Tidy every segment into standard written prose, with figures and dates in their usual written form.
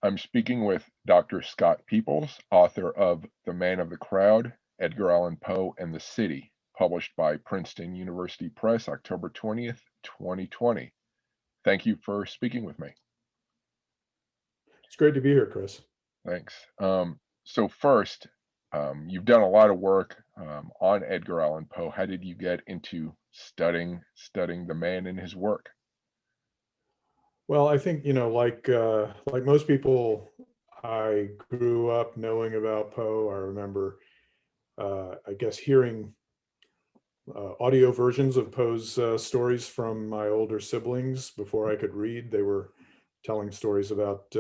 I'm speaking with Dr. Scott Peeples, author of The Man of the Crowd, Edgar Allan Poe and the City, published by Princeton University Press, October 20th, 2020. Thank you for speaking with me. It's great to be here, Chris. Thanks. So first, you've done a lot of work on Edgar Allan Poe. How did you get into studying the man and his work? Well, I think, like most people, I grew up knowing about Poe. I remember, I guess, hearing audio versions of Poe's stories from my older siblings before I could read. They were telling stories about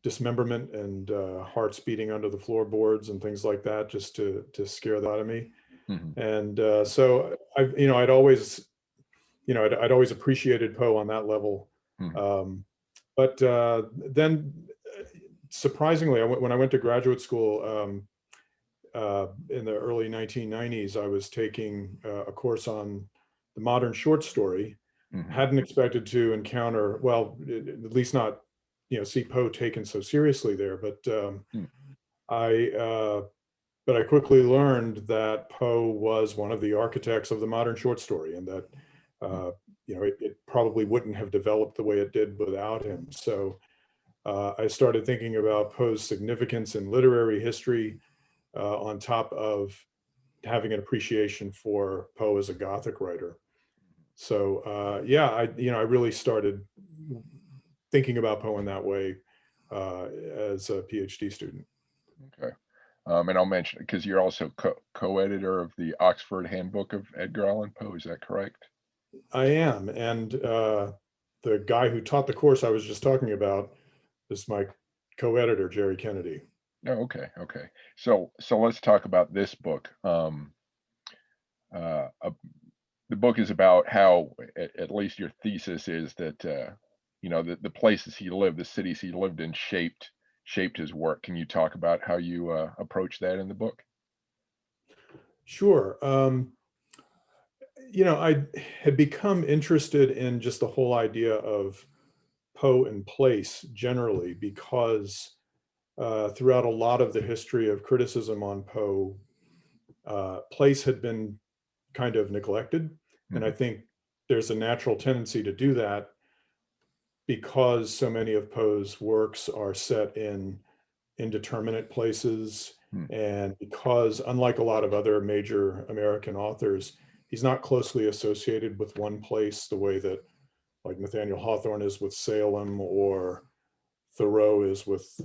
dismemberment and hearts beating under the floorboards and things like that, just to scare the out of me. Mhm. And so I'd always, I'd always appreciated Poe on that level. Mhm. But then, surprisingly, when I went to graduate school in the early 1990s, I was taking a course on the modern short story. Mhm. Hadn't expected to encounter, well, at least not, see Poe taken so seriously there. But Mhm. I, uh, but I quickly learned that Poe was one of the architects of the modern short story, and that uh, it probably wouldn't have developed the way it did without him. So I started thinking about Poe's significance in literary history, on top of having an appreciation for Poe as a Gothic writer. So I really started thinking about Poe in that way as a PhD student. Okay. And I'll mention because you're also co-editor of the Oxford Handbook of Edgar Allan Poe. Is that correct? I am, and the guy who taught the course I was just talking about is my co-editor, Jerry Kennedy. Oh, okay, okay. So let's talk about this book. Uh, uh, the book is about how, at least your thesis is that the places he lived, the cities he lived in, shaped his work. Can you talk about how you approach that in the book? Sure. I had become interested in just the whole idea of Poe and place generally because throughout a lot of the history of criticism on Poe, place had been kind of neglected. And I Hmm. think there's a natural tendency to do that because so many of Poe's works are set in indeterminate places. Hmm. And because, unlike a lot of other major American authors, he's not closely associated with one place the way that, like, Nathaniel Hawthorne is with Salem, or Thoreau is with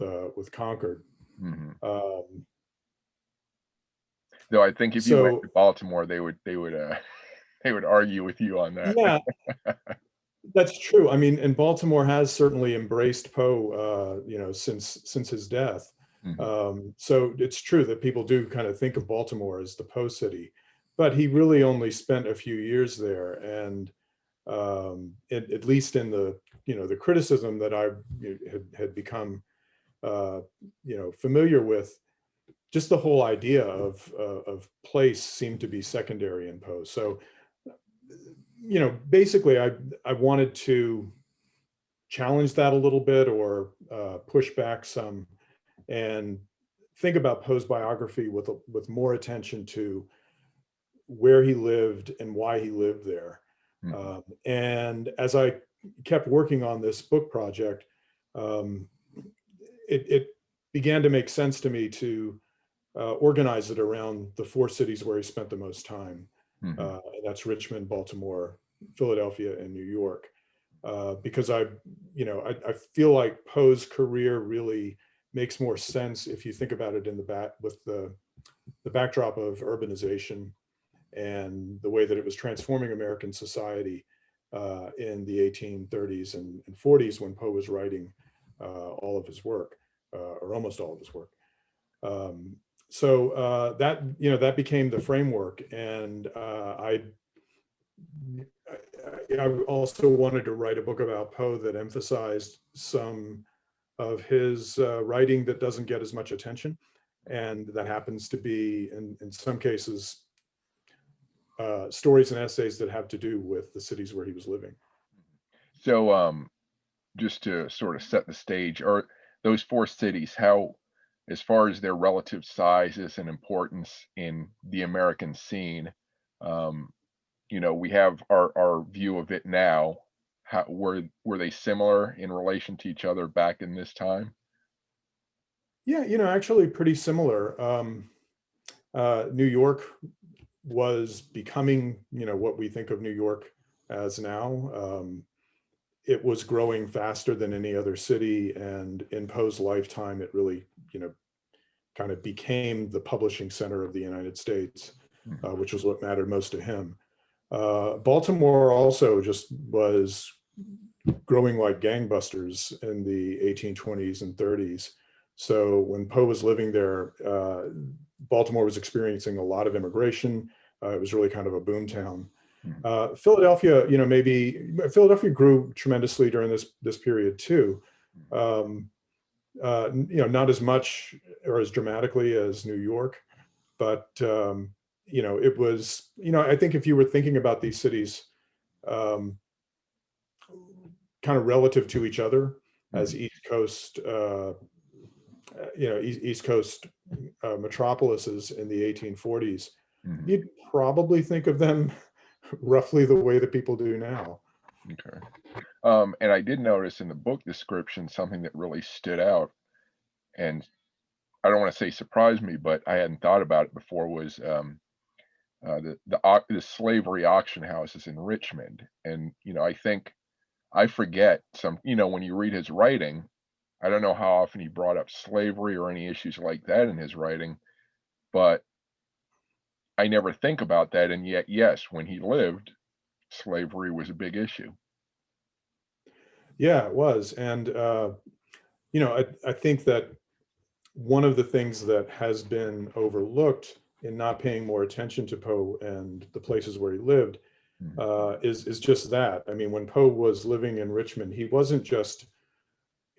Concord. Hmm. Um, Though I think if you went so to Baltimore, they would they would argue with you on that. yeah, that's true. I mean, and Baltimore has certainly embraced Poe, since his death. Hmm. So it's true that people do kind of think of Baltimore as the Poe city, but he really only spent a few years there, and at least in the criticism that I had become familiar with, just the whole idea of place seemed to be secondary in Poe. So basically, I wanted to challenge that a little bit, or push back some, and think about Poe's biography with more attention to where he lived and why he lived there. Hmm. And as I kept working on this book project, um, it began to make sense to me to organize it around the four cities where he spent the most time. Hmm. And that's Richmond, Baltimore, Philadelphia, and New York. Because I feel like Poe's career really makes more sense if you think about it in the back with the backdrop of urbanization and the way that it was transforming American society in the 1830s and 40s, when Poe was writing all of his work, or almost all of his work. So that became the framework, and I also wanted to write a book about Poe that emphasized some of his writing that doesn't get as much attention, and that happens to be, in some cases, stories and essays that have to do with the cities where he was living. So just to sort of set the stage, are those four cities, how, as far as their relative sizes and importance in the American scene, um, we have our view of it now. How were they similar in relation to each other back in this time? Yeah, actually pretty similar. New York was becoming, what we think of New York as now. It was growing faster than any other city, and in Poe's lifetime, it really, kind of became the publishing center of the United States, Mhm, which was what mattered most to him. Baltimore also just was growing like gangbusters in the 1820s and 30s. So when Poe was living there, Baltimore was experiencing a lot of immigration. It was really kind of a boom town. mhm, Philadelphia, maybe Philadelphia grew tremendously during this period too. mhm. Um, not as much or as dramatically as New York, but it was, I think if you were thinking about these cities um, kind of relative to each other as Mhm, East Coast, East Coast metropolises in the 1840s, mhm. you'd probably think of them roughly the way that people do now. Okay. And I did notice in the book description something that really stood out, and I don't want to say surprised me, but I hadn't thought about it before. Was the slavery auction houses in Richmond, and I think I forget some. When you read his writing, I don't know how often he brought up slavery or any issues like that in his writing, but I never think about that. And yet, yes, when he lived, slavery was a big issue. Yeah, it was. And, I think that one of the things that has been overlooked in not paying more attention to Poe and the places where he lived Mhm, is just that. I mean, when Poe was living in Richmond, he wasn't just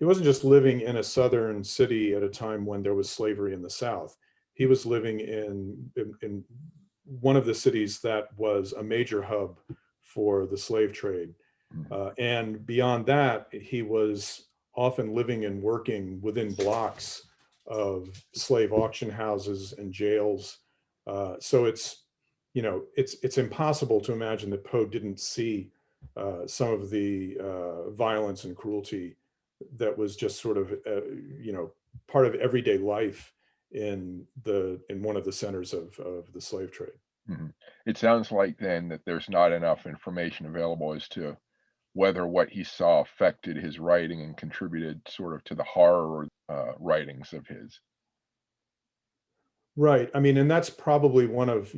living in a southern city at a time when there was slavery in the South. He was living in one of the cities that was a major hub for the slave trade. mhm, And beyond that, he was often living and working within blocks of slave auction houses and jails. So it's impossible to imagine that Poe didn't see some of the violence and cruelty that was just sort of part of everyday life in one of the centers of the slave trade. mhm. It sounds like then that there's not enough information available as to whether what he saw affected his writing and contributed sort of to the horror writings of his. Right. I mean, and that's probably one of,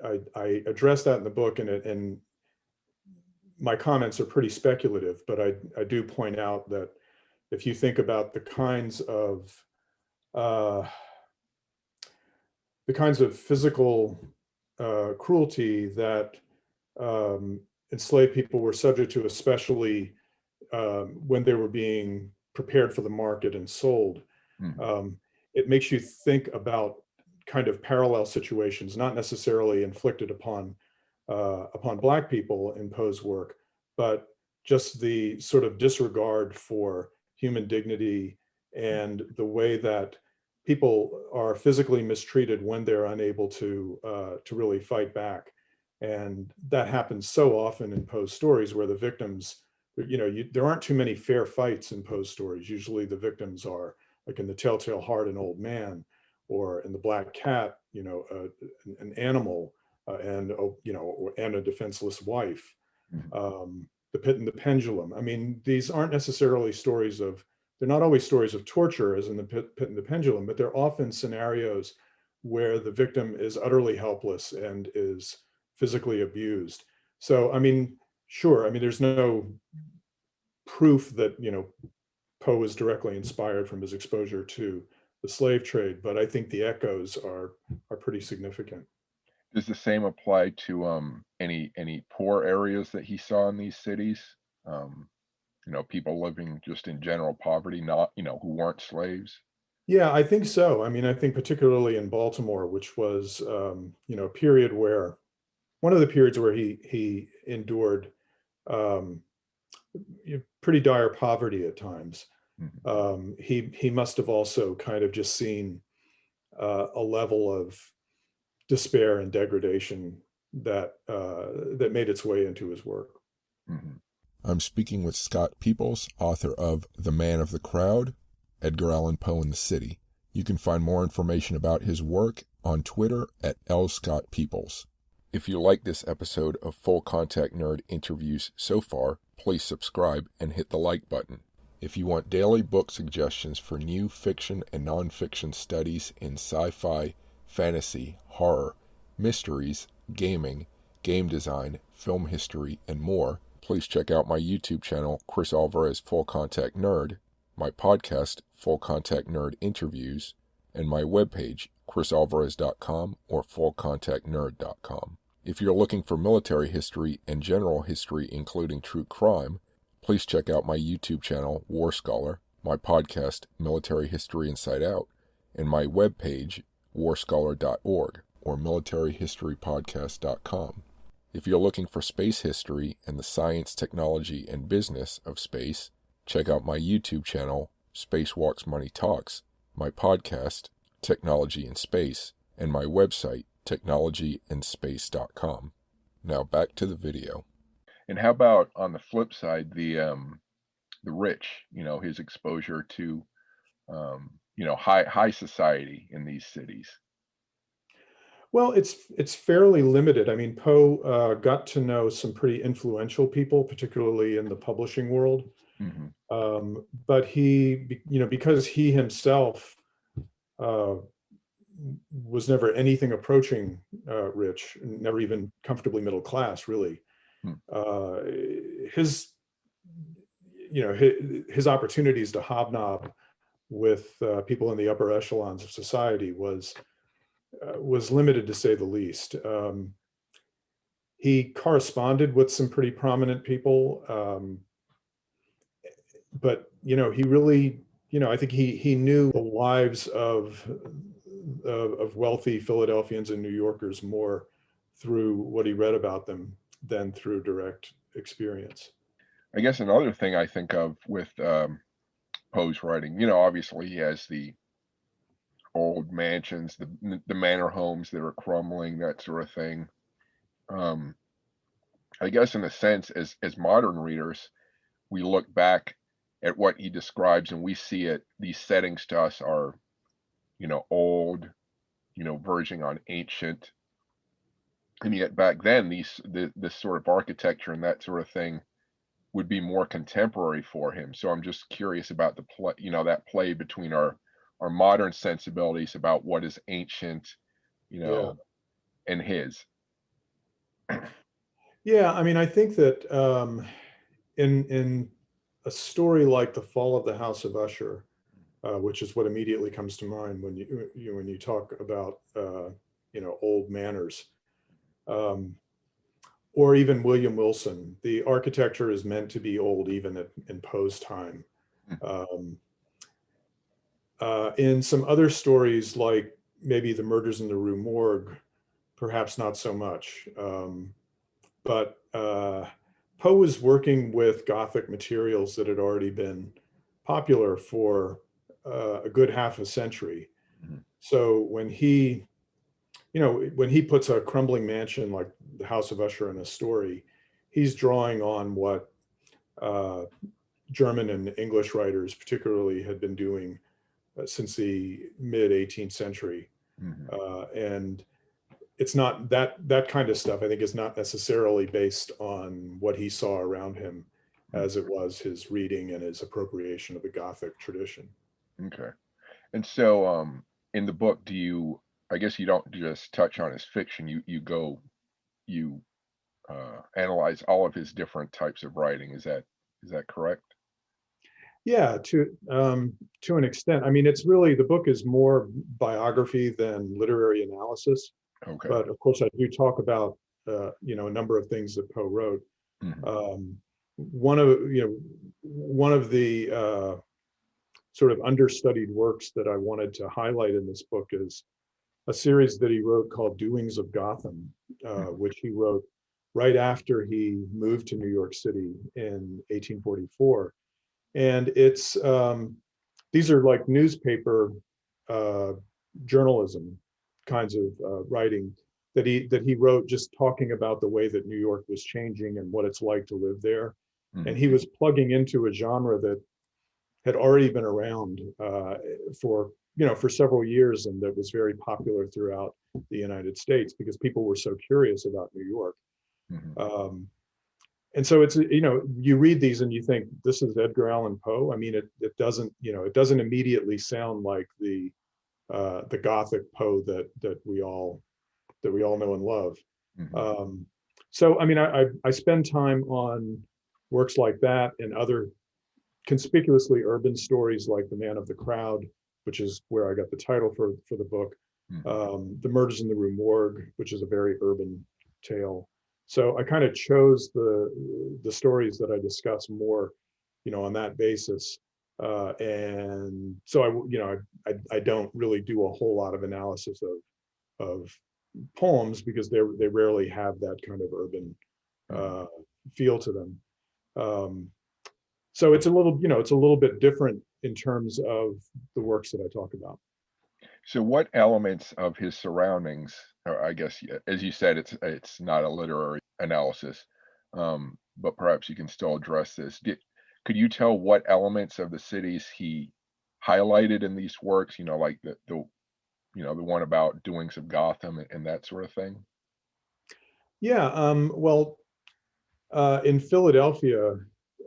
I address that in the book, and my comments are pretty speculative, but I do point out that if you think about uh, the kinds of physical cruelty that um, enslaved people were subject to, especially when they were being prepared for the market and sold, Mhm, um, it makes you think about kind of parallel situations, not necessarily inflicted upon Black people in Poe's work, but just the sort of disregard for human dignity and the way that people are physically mistreated when they're unable to really fight back. And that happens so often in Poe's stories, where the victims, there aren't too many fair fights in Poe's stories. Usually the victims are, like in The Telltale Heart, an old man, or in The Black Cat, an animal, and a defenseless wife. mhm. The Pit and the Pendulum. I mean, these aren't necessarily they're not always stories of torture, as in The Pit and the Pendulum, but they're often scenarios where the victim is utterly helpless and is physically abused. So, I mean, sure, I mean, there's no proof that, Poe was directly inspired from his exposure to the slave trade, but I think the echoes are pretty significant. Does the same apply to any poor areas that he saw in these cities? Um, people living just in general poverty, not who weren't slaves. Yeah, I think so. I mean, I think particularly in Baltimore, which was, a period where one of the periods where he endured um, pretty dire poverty at times. Mhm. He must have also kind of just seen a level of despair and degradation that made its way into his work. Mhm. I'm speaking with Scott Peeples, author of The Man of the Crowd, Edgar Allan Poe in the City. You can find more information about his work on Twitter at @LScottPeeples. If you like this episode of Full Contact Nerd interviews so far, please subscribe and hit the like button. If you want daily book suggestions for new fiction and nonfiction studies in sci-fi, fantasy, horror, mysteries, gaming, game design, film history, and more, please check out my YouTube channel, Cris Alvarez Full Contact Nerd, my podcast, Full Contact Nerd Interviews, and my webpage, chrisalvarez.com or fullcontactnerd.com. If you're looking for military history and general history, including true crime, please check out my YouTube channel, War Scholar, my podcast, Military History Inside Out, and my webpage, warscholar.org or militaryhistorypodcast.com. If you're looking for space history and the science, technology, and business of space, check out my YouTube channel, Spacewalks Money Talks, my podcast, Technology in Space, and my website, technologyandspace.com. Now back to the video. And how about on the flip side, the rich, his exposure to high society in these cities? Well, it's fairly limited. I mean, Poe got to know some pretty influential people, particularly in the publishing world. Hmm. But because he himself uh, was never anything approaching rich, never even comfortably middle class, really. Hmm. His his opportunities to hobnob with people in the upper echelons of society was limited, to say the least. He corresponded with some pretty prominent people, but he really, I think he knew the lives of wealthy Philadelphians and New Yorkers more through what he read about them than through direct experience. I guess another thing I think of with Poe's writing, obviously he has the old mansions, the manor homes that are crumbling, that sort of thing. Um, I guess in a sense, as modern readers, we look back at what he describes and we see it. These settings to us are, old, verging on ancient, and yet back then, this sort of architecture and that sort of thing would be more contemporary for him. So I'm just curious about the play, that play between our modern sensibilities about what is ancient, Yeah. and his. Yeah. I mean, I think that in a story like The Fall of the House of Usher, which is what immediately comes to mind when you talk about old manners, um, or even William Wilson, the architecture is meant to be old even in Poe's time. Um, in some other stories, like maybe The Murders in the Rue Morgue, perhaps not so much. But Poe was working with Gothic materials that had already been popular for a good half a century. Mhm. So when he puts a crumbling mansion like the House of Usher in a story, he's drawing on what uh, German and English writers particularly had been doing since the mid 18th century. Mhm. And it's not that kind of stuff, I think, is not necessarily based on what he saw around him Mhm. as it was his reading and his appropriation of the Gothic tradition. Okay. And so, in the book, I guess you don't just touch on his fiction, you analyze all of his different types of writing. Is that correct? Yeah, to an extent. I mean, it's really, the book is more biography than literary analysis. Okay. But of course, I do talk about a number of things that Poe wrote. Mhm. Um, one of the sort of understudied works that I wanted to highlight in this book is a series that he wrote called Doings of Gotham, Mhm. which he wrote right after he moved to New York City in 1844. And it's these are like newspaper uh, journalism kinds of writing that he wrote, just talking about the way that New York was changing and what it's like to live there. And Mhm. he was plugging into a genre that had already been around for for several years, and that was very popular throughout the United States because people were so curious about New York. Mhm. Um, and so it's you read these and you think this is Edgar Allan Poe. I mean, it doesn't it doesn't immediately sound like the Gothic Poe that we all know and love. Mhm. Um, so I mean, I spend time on works like that and other conspicuously urban stories like The Man of the Crowd, which is where I got the title for the book. Mhm. The Murders in the Rue Morgue, which is a very urban tale. So I kind of chose the stories that I discuss more, on that basis. And so I don't really do a whole lot of analysis of poems because they rarely have that kind of urban Mhm. uh, feel to them. Um, so it's a little bit different in terms of the works that I talk about. So what elements of his surroundings, or I guess, as you said, it's not a literary analysis, but perhaps you can still address this. Could you tell what elements of the cities he highlighted in these works? Like the one about doings of Gotham and that sort of thing? Yeah, well, in Philadelphia,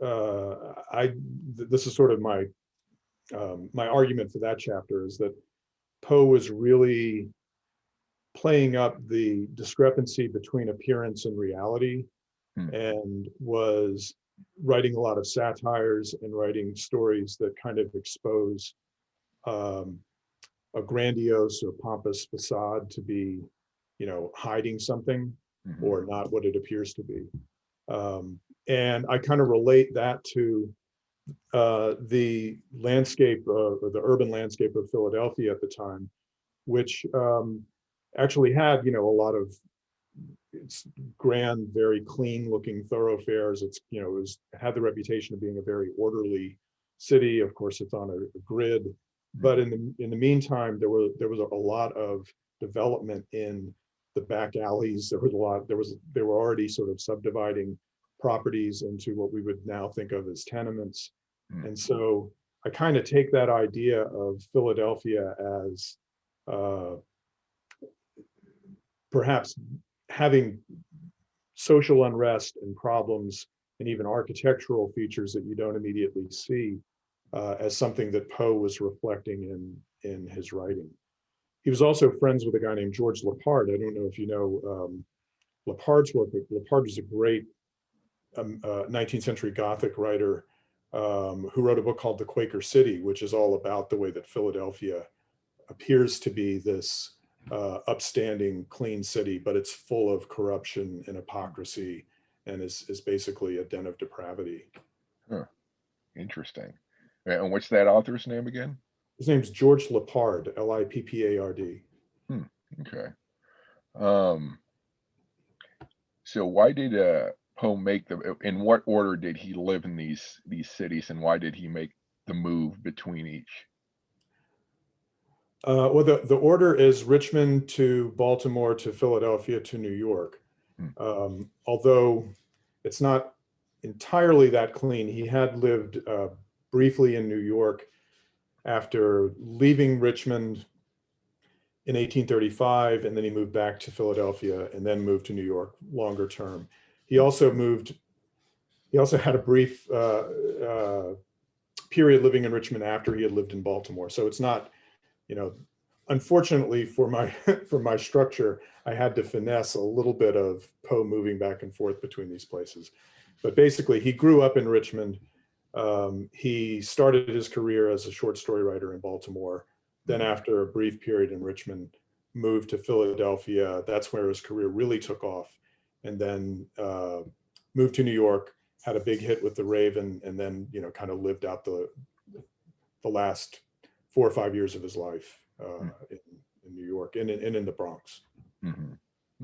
this is sort of my argument for that chapter is that Poe was really playing up the discrepancy between appearance and reality, Hmm. and was writing a lot of satires and writing stories that kind of expose um, a grandiose or pompous facade to be, hiding something Mhm. or not what it appears to be. And I kind of relate that to the landscape or the urban landscape of Philadelphia at the time, which actually had, a lot of it's grand, very clean looking thoroughfares. It had the reputation of being a very orderly city. Of course, it's on a grid, but Mhm. in the meantime, there was a lot of development in the back alleys. They were already sort of subdividing properties into what we would now think of as tenements. Mhm. And so I kind of take that idea of Philadelphia as uh, perhaps having social unrest and problems and even architectural features that you don't immediately see as something that Poe was reflecting in his writing. He was also friends with a guy named George Lepard. I don't know if you know Lepard's work, but Lepard was a great 19th century Gothic writer who wrote a book called The Quaker City, which is all about the way that Philadelphia appears to be this upstanding, clean city, but it's full of corruption and hypocrisy, and is basically a den of depravity. Huh. Interesting. And what's that author's name again? His name's George Lepard, Lippard. Hmm. Okay. Um, so why did Poe make in what order did he live in these cities, and why did he make the move between each? Well, the order is Richmond to Baltimore to Philadelphia to New York. Hmm. Although it's not entirely that clean, he had lived briefly in New York after leaving Richmond in 1835, and then he moved back to Philadelphia and then moved to New York longer term. He Hmm. also he also had a brief period living in Richmond after he had lived in Baltimore. So it's not, you know, unfortunately for my for my structure, I had to finesse a little bit of Poe moving back and forth between these places. But basically, he grew up in Richmond. He started his career as a short story writer in Baltimore. Then, Mhm. after a brief period in Richmond, moved to Philadelphia. That's where his career really took off. And then moved to New York, had a big hit with The Raven, and then kind of lived out the last 4 or 5 years of his life in New York and in the Bronx. Mhm.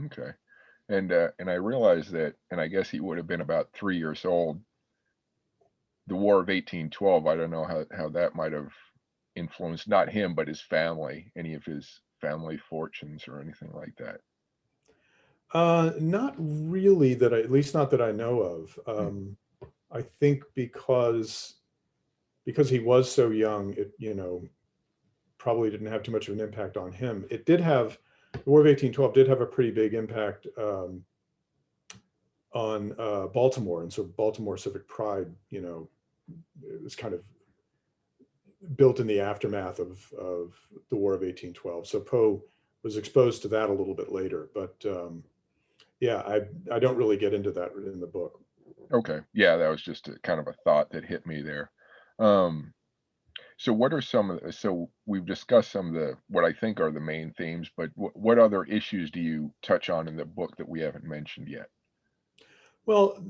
Okay. And I realized that, and I guess he would have been about 3 years old. The War of 1812. I don't know how that might have influenced not him but his family, any of his family fortunes or anything like that. Not really that at least not that I know of. Mm, I think because he was so young, it, probably didn't have too much of an impact on him. It did have, the War of 1812 did have a pretty big impact on Baltimore, and so Baltimore civic pride, it was kind of built in the aftermath of the War of 1812. So Poe was exposed to that a little bit later, but yeah, I don't really get into that in the book. okay, yeah, that was just a kind of a thought that hit me there. Um, so what are some of the, so we've discussed some of the what I think are the main themes, but what other issues do you touch on in the book that we haven't mentioned yet? Well,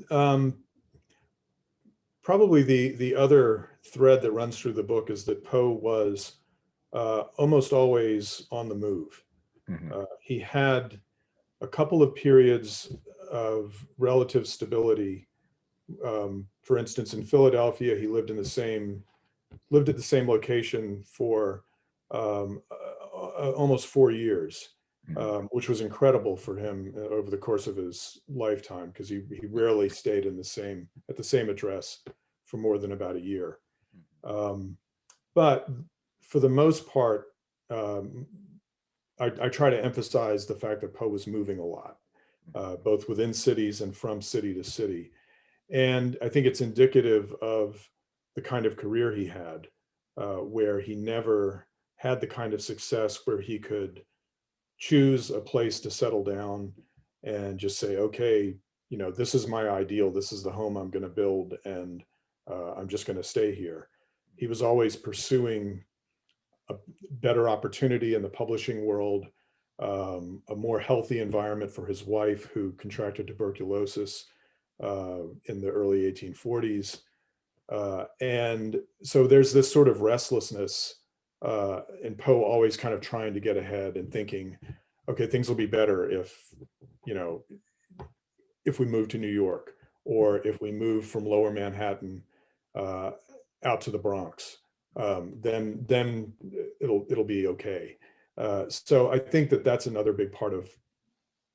probably the other thread that runs through the book is that Poe was almost always on the move. Hmm. He had a couple of periods of relative stability. For instance, in Philadelphia, he lived at the same location for almost 4 years, Hmm. which was incredible for him over the course of his lifetime, because he rarely stayed at the same address for more than about a year. Um, but for the most part, um, I try to emphasize the fact that Poe was moving a lot, both within cities and from city to city. And I think it's indicative of the kind of career he had, where he never had the kind of success where he could choose a place to settle down and just say, okay, this is my ideal. This is the home I'm going to build, and I'm just going to stay here. He was always pursuing a better opportunity in the publishing world, a more healthy environment for his wife, who contracted tuberculosis in the early 1840s. And so there's this sort of restlessness, and Poe always kind of trying to get ahead and thinking, okay, things will be better you know, if we move to New York, or if we move from Lower Manhattan uh, out to the Bronx, then it'll be okay. So I think that that's another big part of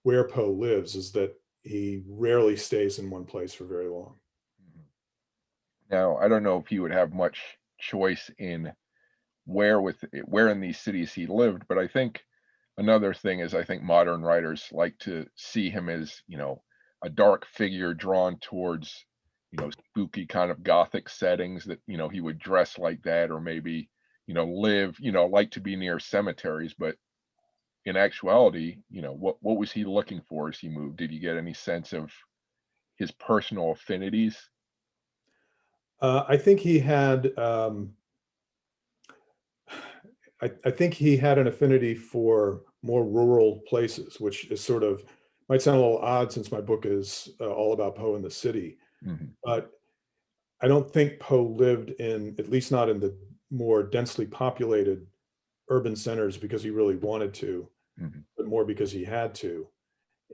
where Poe lives, is that he rarely stays in one place for very long. Now, I don't know if he would have much choice in where in these cities he lived, but I think another thing is I think modern writers like to see him as, a dark figure drawn towards, spooky kind of Gothic settings that, he would dress like that or maybe, live, like to be near cemeteries. But in actuality, what was he looking for as he moved? Did you get any sense of his personal affinities? I think he had. I think he had an affinity for more rural places, which is sort of, might sound a little odd since my book is all about Poe in the city, Hmm. but I don't think Poe lived in, at least not in the more densely populated urban centers because he really wanted to, Hmm. but more because he had to.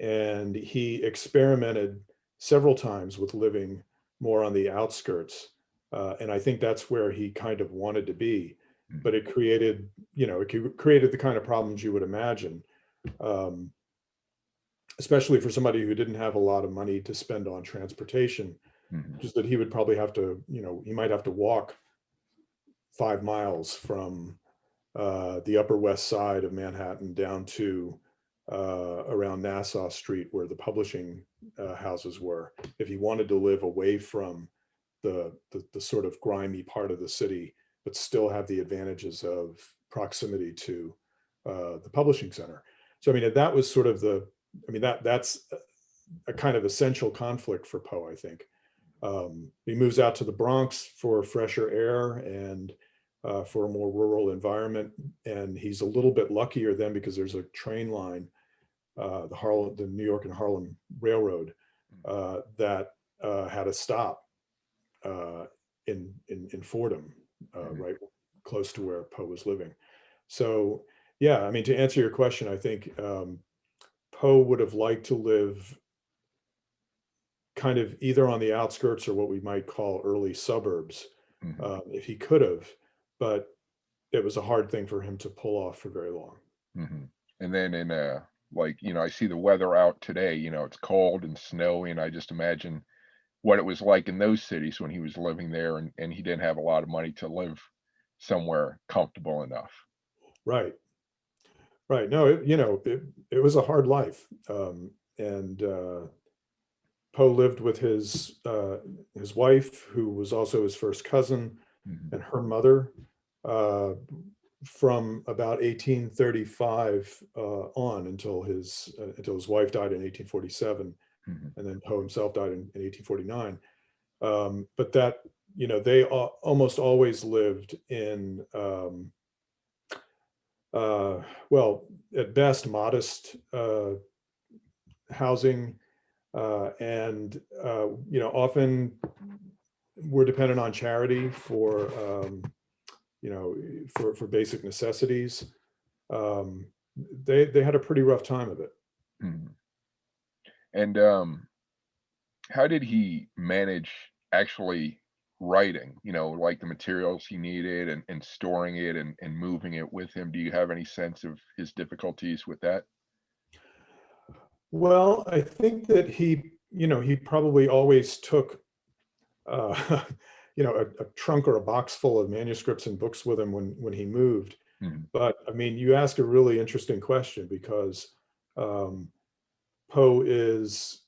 And he experimented several times with living more on the outskirts. And I think that's where he kind of wanted to be. But it created, it created the kind of problems you would imagine, um, especially for somebody who didn't have a lot of money to spend on transportation, Hmm. just that he would probably have to, he might have to walk 5 miles from the Upper West Side of Manhattan down to around Nassau Street, where the publishing houses were, if he wanted to live away from the sort of grimy part of the city, but still have the advantages of proximity to the publishing center. So I mean, that was sort of that's a kind of essential conflict for Poe, I think. He moves out to the Bronx for fresher air and for a more rural environment. And he's a little bit luckier then because there's a train line, the New York and Harlem Railroad, that had a stop in Fordham, Hmm. right close to where Poe was living. So yeah, I mean, to answer your question, I think Poe would have liked to live kind of either on the outskirts or what we might call early suburbs, Hmm. if he could have, but it was a hard thing for him to pull off for very long. Hmm. And then in like, I see the weather out today, it's cold and snowy, and I just imagine what it was like in those cities when he was living there, and he didn't have a lot of money to live somewhere comfortable enough. Right, right. No, it was a hard life. And Poe lived with his wife, who was also his first cousin, Hmm. and her mother, uh, from about 1835 on until his wife died in 1847, Hmm. and then Poe himself died in 1849. But that, they almost always lived in, well, at best, modest housing, and often we're dependent on charity for for basic necessities. Um, they had a pretty rough time of it. Hmm. And how did he manage actually writing, like the materials he needed, and storing it, and moving it with him? Do you have any sense of his difficulties with that? Well, I think that he probably always took uh, a trunk or a box full of manuscripts and books with him when he moved. Mhm, But I mean, you ask a really interesting question, because um, Poe is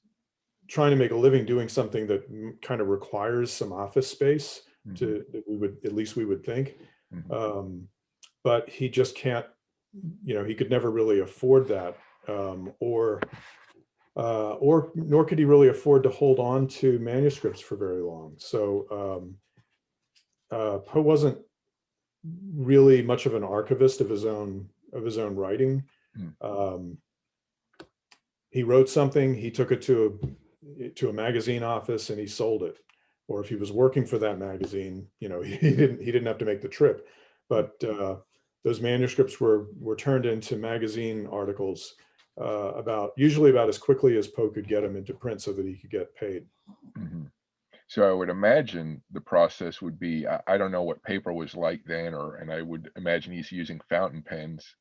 trying to make a living doing something that kind of requires some office space, mhm, to that we would, at least we would think. mhm, Um, but he just can't, he could never really afford that, or nor could he really afford to hold on to manuscripts for very long. So Poe wasn't really much of an archivist of his own writing. mm, Um, he wrote something, he took it to a magazine office and he sold it. Or if he was working for that magazine, he didn't have to make the trip. mm. But those manuscripts were turned into magazine articles, usually about as quickly as Poe could get them into print so that he could get paid. Mhm. So I would imagine the process would be, I don't know what paper was like then, and I would imagine he's using fountain pens.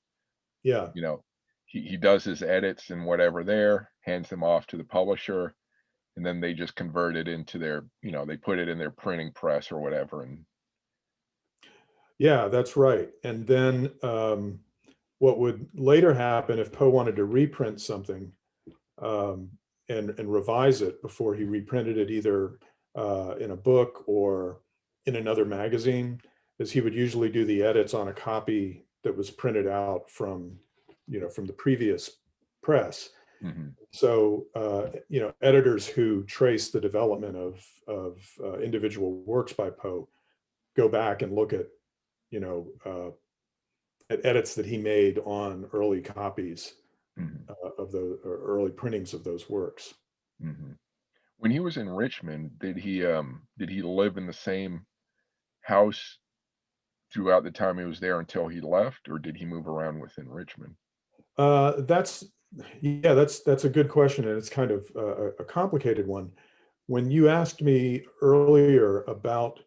Yeah. You know, he does his edits and whatever there, hands them off to the publisher, and then they just convert it into their, they put it in their printing press or whatever. And Yeah, that's right. And then what would later happen if Poe wanted to reprint something, um, and revise it before he reprinted it, either in a book or in another magazine, is he would usually do the edits on a copy that was printed out from the previous press. mhm, So editors who trace the development of individual works by Poe go back and look you know uh, at edits that he made on early copies mhm, of the or early printings of those works. mhm. When he was in Richmond, did he live in the same house throughout the time he was there until he left, or did he move around within Richmond? That's Yeah, that's a good question, and it's kind of a complicated one. When you asked me earlier about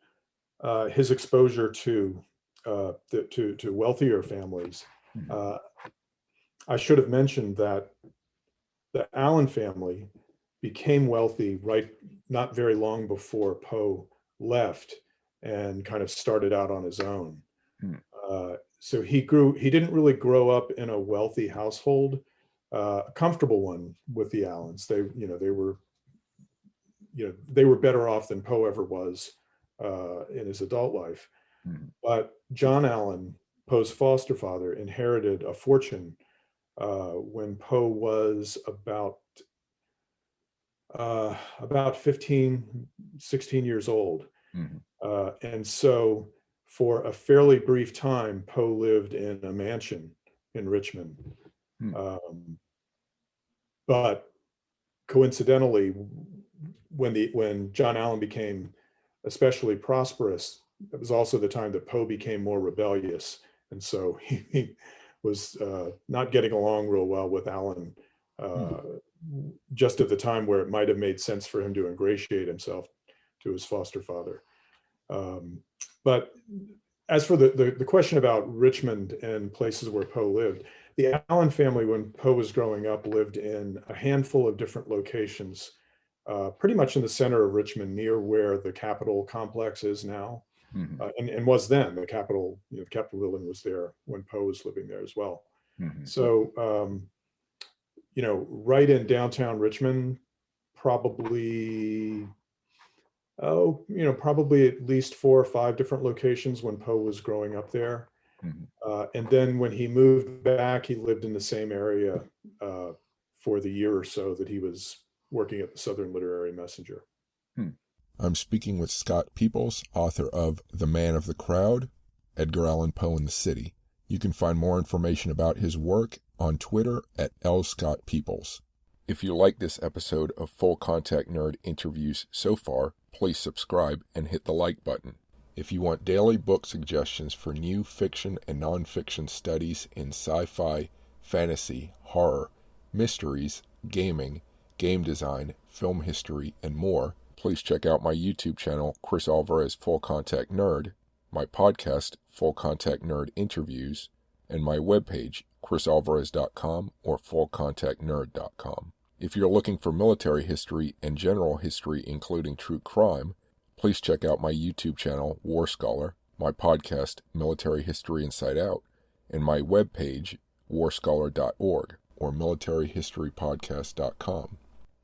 his exposure to wealthier families, Mhm, uh, I should have mentioned that the Allen family became wealthy right not very long before Poe left and kind of started out on his own. mm, So he didn't really grow up in a wealthy household, a comfortable one with the Allens. They were better off than Poe ever was in his adult life. mhm, But John Allen, Poe's foster father, inherited a fortune when Poe was about 15, 16 years old. mhm, And so for a fairly brief time, Poe lived in a mansion in Richmond. mm, Um, but coincidentally, when John Allen became especially prosperous, it was also the time that Poe became more rebellious. And so he was not getting along real well with Allen uh, just at the time where it might have made sense for him to ingratiate himself to his foster father. But as for the question about Richmond and places where Poe lived, the Allan family, when Poe was growing up, lived in a handful of different locations, pretty much in the center of Richmond, near where the Capitol complex is now, Mhm. and was then. The Capitol, the Capitol building was there when Poe was living there as well. Mhm. So, right in downtown Richmond, probably probably at least 4 or 5 different locations when Poe was growing up there. Mhm. And then when he moved back, he lived in the same area for the year or so that he was working at the Southern Literary Messenger. I'm speaking with Scott Peeples, author of The Man of the Crowd, Edgar Allan Poe in the City. You can find more information about his work on Twitter at @LScottPeeples. If you like this episode of Full Contact Nerd interviews so far, please subscribe and hit the like button. If you want daily book suggestions for new fiction and nonfiction studies in sci-fi, fantasy, horror, mysteries, gaming, game design, film history, and more, please check out my YouTube channel, Cris Alvarez Full Contact Nerd, my podcast, Full Contact Nerd Interviews, and my webpage, chrisalvarez.com or fullcontactnerd.com. If you're looking for military history and general history, including true crime, please check out my YouTube channel, War Scholar, my podcast, Military History Inside Out, and my webpage, warscholar.org or militaryhistorypodcast.com.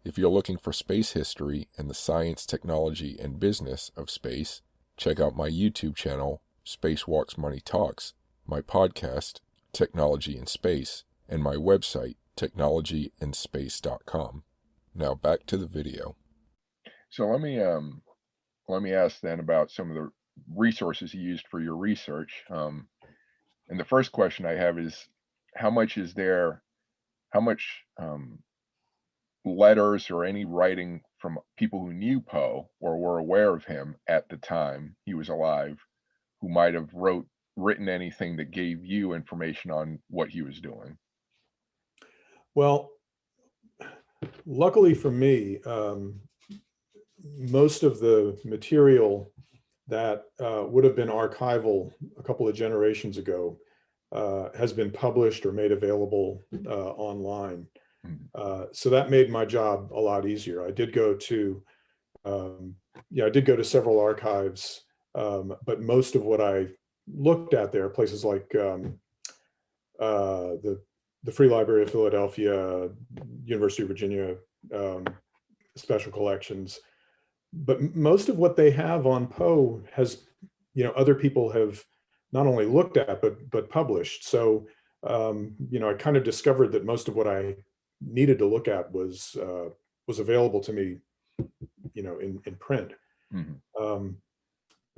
If you're looking for space history and the science, technology, and business of space, check out my YouTube channel, Spacewalks Money Talks, my podcast, Technology in Space, and my website, technologyandspace.com. Now back to the video. So let me ask then about some of the resources you used for your research. And the first question I have is, how much letters or any writing from people who knew Poe or were aware of him at the time he was alive, who might have written anything that gave you information on what he was doing? Well, luckily for me, most of the material that would have been archival a couple of generations ago has been published or made available online. So that made my job a lot easier. I did go to several archives, but most of what I looked at there, places like the Free Library of Philadelphia, University of Virginia, special collections. But most of what they have on Poe has, other people have not only looked at, but published. So, I kind of discovered that most of what I needed to look at was available to me, in print. Mm-hmm.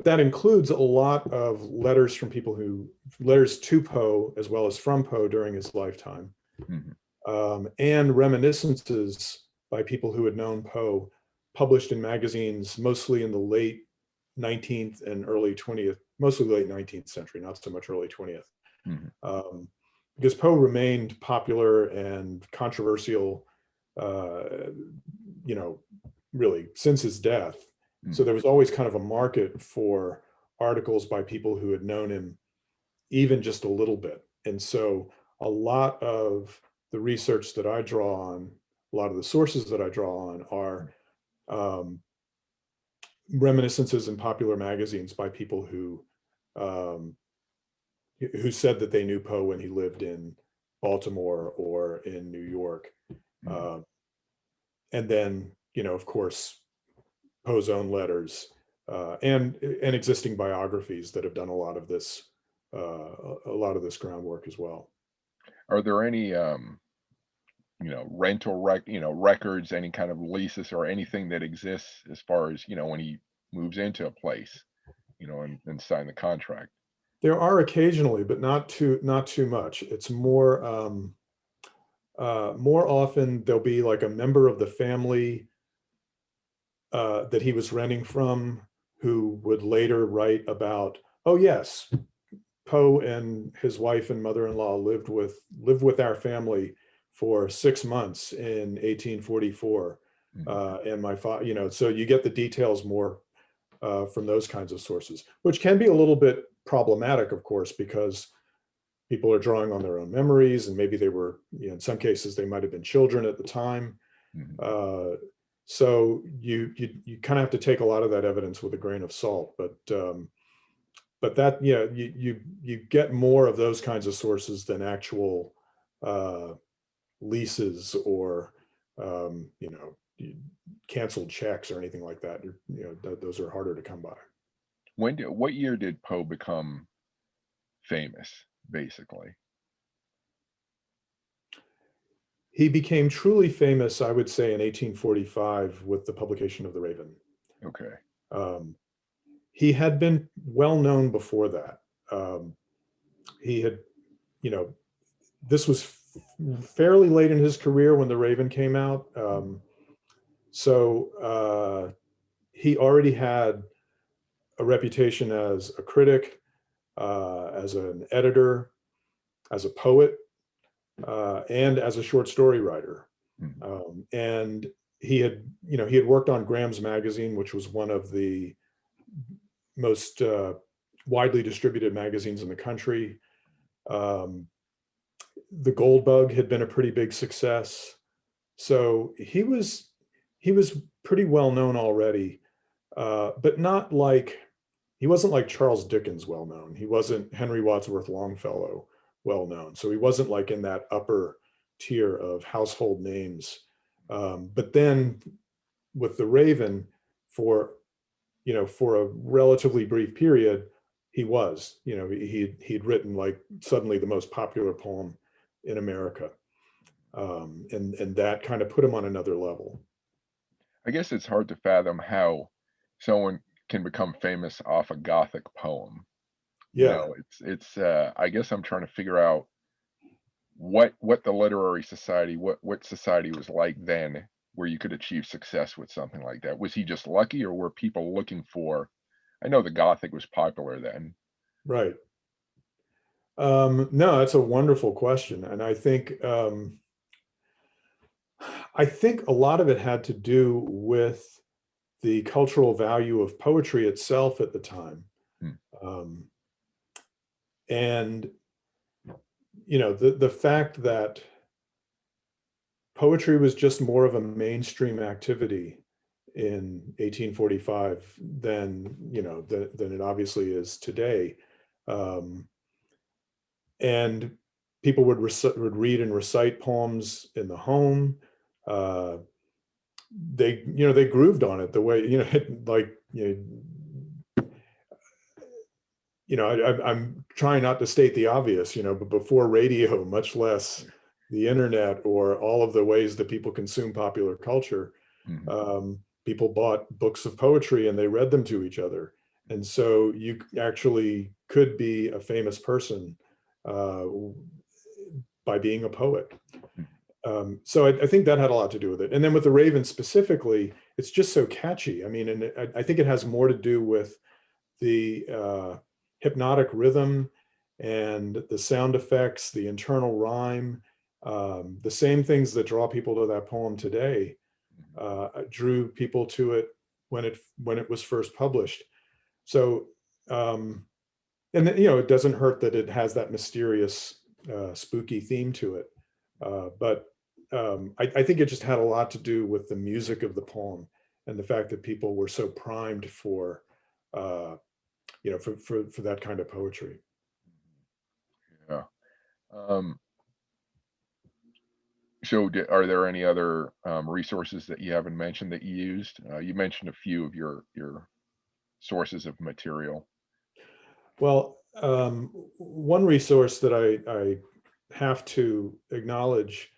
That includes a lot of letters to Poe, as well as from Poe during his lifetime, and reminiscences by people who had known Poe, published in magazines, mostly in the late 19th and early 20th, mostly late 19th century, not so much early 20th. Because Poe remained popular and controversial, really since his death. So there was always kind of a market for articles by people who had known him even just a little bit. And so a lot of the research that I draw on, a lot of the sources that I draw on are reminiscences in popular magazines by people who said that they knew Poe when he lived in Baltimore or in New York. And then, of course, Poe's own letters and existing biographies that have done a lot of this groundwork as well. Are there any records, any kind of leases or anything that exists as far as, when he moves into a place, and sign the contract? There are occasionally, but not too much. It's more often there'll be like a member of the family that he was renting from, who would later write about, oh yes, Poe and his wife and mother-in-law lived with our family for 6 months in 1844. And my father, so you get the details more from those kinds of sources, which can be a little bit problematic, of course, because people are drawing on their own memories, and maybe they were, in some cases, they might have been children at the time. So you kind of have to take a lot of that evidence with a grain of salt, but that, you get more of those kinds of sources than actual leases or canceled checks or anything like that. Those are harder to come by. What year did Poe become famous, basically? He became truly famous, I would say, in 1845 with the publication of The Raven. Okay. He had been well known before that. He had, this was fairly late in his career when The Raven came out. So he already had a reputation as a critic, as an editor, as a poet, and as a short story writer. And he had worked on Graham's Magazine, which was one of the most widely distributed magazines in the country. The Gold Bug had been a pretty big success. So he was pretty well known already, but not like, he wasn't like Charles Dickens well known. He wasn't Henry Wadsworth Longfellow well known. So he wasn't like in that upper tier of household names. But then with The Raven, for a relatively brief period, he was, he'd written like suddenly the most popular poem in America. And that kind of put him on another level. I guess it's hard to fathom how someone can become famous off a Gothic poem. Yeah. It's I guess I'm trying to figure out what the literary society, what society was like then, where you could achieve success with something like that. Was he just lucky, or were people looking for, I know the Gothic was popular then. Right. No, that's a wonderful question. And I think a lot of it had to do with the cultural value of poetry itself at the time. And, the fact that poetry was just more of a mainstream activity in 1845 than it obviously is today. And people would read and recite poems in the home. They grooved on it the way, I'm trying not to state the obvious, but before radio, much less the internet or all of the ways that people consume popular culture, people bought books of poetry and they read them to each other. And so you actually could be a famous person by being a poet. So I think that had a lot to do with it. And then with The Raven specifically, it's just so catchy. I mean, and I think it has more to do with the hypnotic rhythm and the sound effects, the internal rhyme, the same things that draw people to that poem today drew people to it when it was first published. So, and then, it doesn't hurt that it has that mysterious, spooky theme to it. But I think it just had a lot to do with the music of the poem and the fact that people were so primed for that kind of poetry. Yeah. So are there any other resources that you haven't mentioned that you used? You mentioned a few of your sources of material. Well, one resource that I have to acknowledge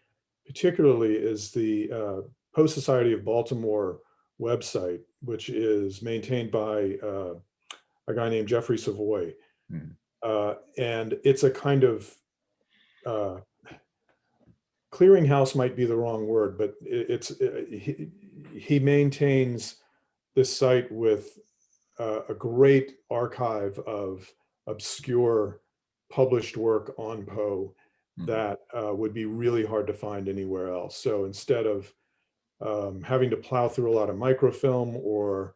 particularly is the Poe Society of Baltimore website, which is maintained by a guy named Jeffrey Savoy. And it's a kind of clearinghouse might be the wrong word, but he maintains this site with a great archive of obscure published work on Poe, Mhm. that would be really hard to find anywhere else. So instead of having to plow through a lot of microfilm or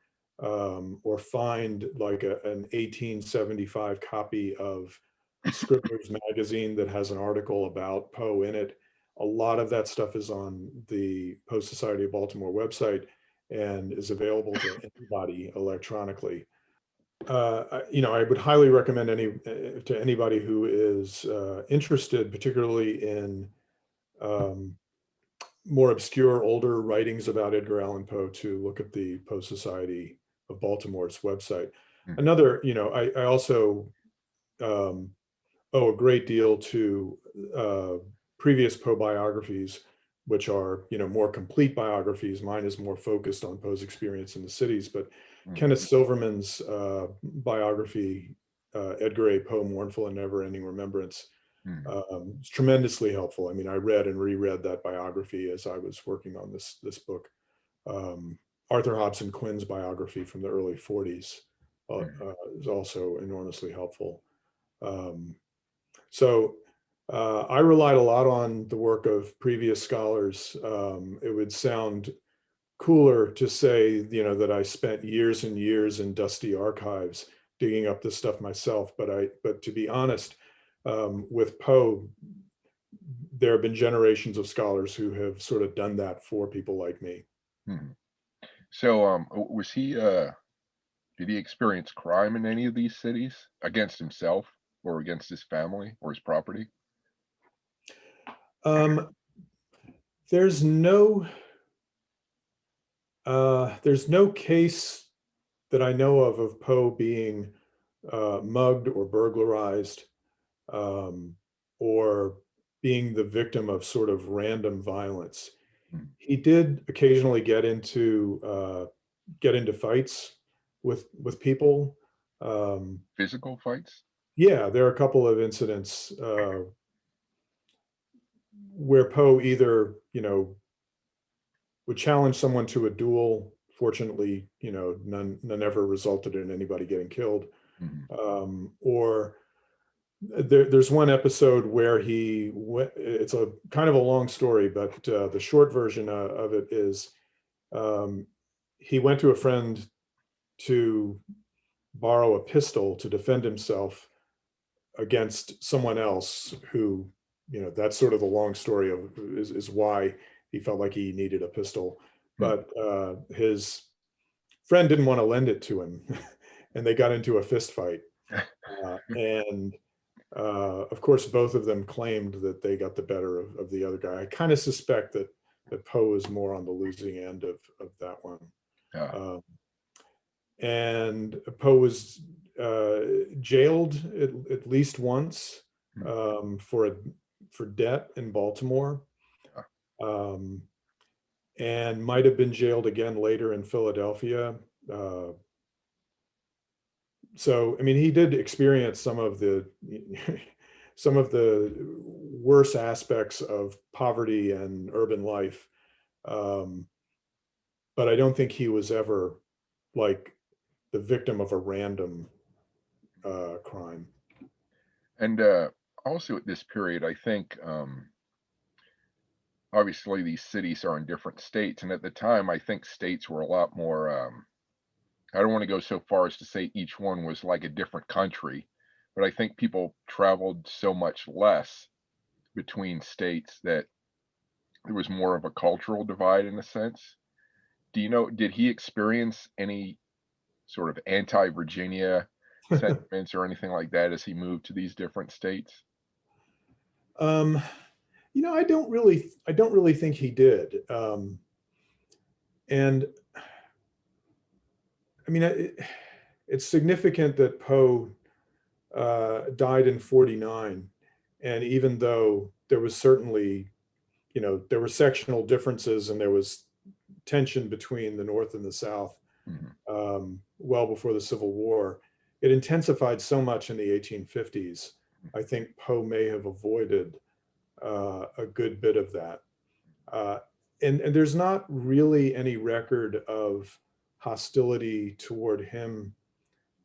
find like an 1875 copy of Scribner's magazine that has an article about Poe in it, a lot of that stuff is on the Poe Society of Baltimore website and is available to anybody electronically. I would highly recommend to anybody who is interested, particularly in um, more obscure, older writings about Edgar Allan Poe, to look at the Poe Society of Baltimore's website. Mhm. Another, I also um, owe a great deal to uh, previous Poe biographies, which are, more complete biographies. Mine is more focused on Poe's experience in the cities, but Mhm. Kenneth Silverman's biography, Edgar A. Poe, Mournful and Never-Ending Remembrance, Mhm. it's tremendously helpful. I mean, I read and reread that biography as I was working on this book. Um, Arthur Hobson Quinn's biography from the early 40s Mhm. is also enormously helpful. Um, so I relied a lot on the work of previous scholars. It would sound cooler to say, that I spent years and years in dusty archives digging up this stuff myself. But to be honest, with Poe, there have been generations of scholars who have sort of done that for people like me. Mhm. So, was he, did he experience crime in any of these cities against himself or against his family or his property? Um, there's no there's no case that I know of Poe being mugged or burglarized, um, or being the victim of sort of random violence. Mhm. He did occasionally get into fights with people. Um, Physical fights? yeah, there are a couple of incidents where Poe either, would challenge someone to a duel. Fortunately, none ever resulted in anybody getting killed. Mhm. Or there's one episode where it's a kind of a long story, but the short version of it is um, he went to a friend to borrow a pistol to defend himself against someone else who, that's sort of the long story of is why he felt like he needed a pistol. Mhm. But his friend didn't want to lend it to him, and they got into a fist fight. And of course, both of them claimed that they got the better of the other guy. I kind of suspect that Poe is more on the losing end of that one. Yeah. Um, and Poe was uh, jailed at least once Mhm. for debt in Baltimore, Yeah. um, and might have been jailed again later in Philadelphia. Uh, so I mean, he did experience some of the some of the worst aspects of poverty and urban life, um, but I don't think he was ever like the victim of a random crime. And, also at this period, I think, obviously these cities are in different states, and at the time, I think states were a lot more, I don't wanna go so far as to say each one was like a different country, but I think people traveled so much less between states that there was more of a cultural divide in a sense. Do you know, did he experience any sort of anti-Virginia sentiments or anything like that as he moved to these different states? um, I don't really think he did. And I mean, it's significant that Poe died in 49. And even though there was certainly, there were sectional differences and there was tension between the North and the South Mhm. well before the Civil War, it intensified so much in the 1850s. I think Poe may have avoided a good bit of that. Uh, and there's not really any record of hostility toward him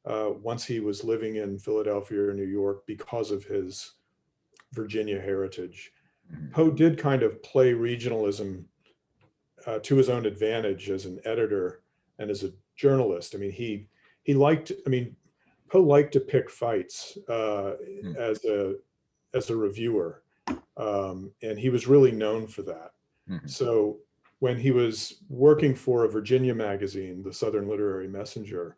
once he was living in Philadelphia or New York because of his Virginia heritage. Mhm. Poe did kind of play regionalism to his own advantage as an editor and as a journalist. I mean, he liked. I mean, Poe liked to pick fights Mhm. as a reviewer, and he was really known for that. Mhm. So when he was working for a Virginia magazine, the Southern Literary Messenger,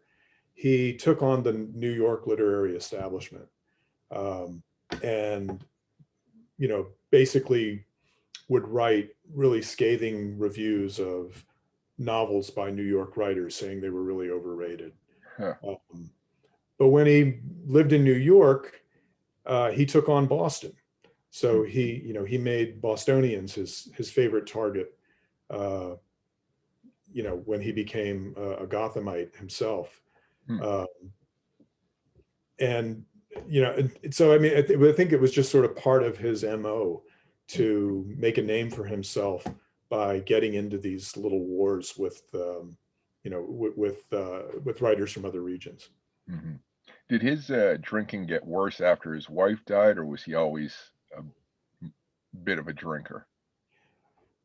he took on the New York literary establishment, um, and basically would write really scathing reviews of novels by New York writers, saying they were really overrated. Huh. But when he lived in New York, he took on Boston. So Mhm. he made Bostonians his favorite target. Uh, when he became a Gothamite himself, Mhm. uh, and so I mean, I think it was just sort of part of his MO to make a name for himself by getting into these little wars with with writers from other regions. Mhm. Did his drinking get worse after his wife died, or was he always a bit of a drinker?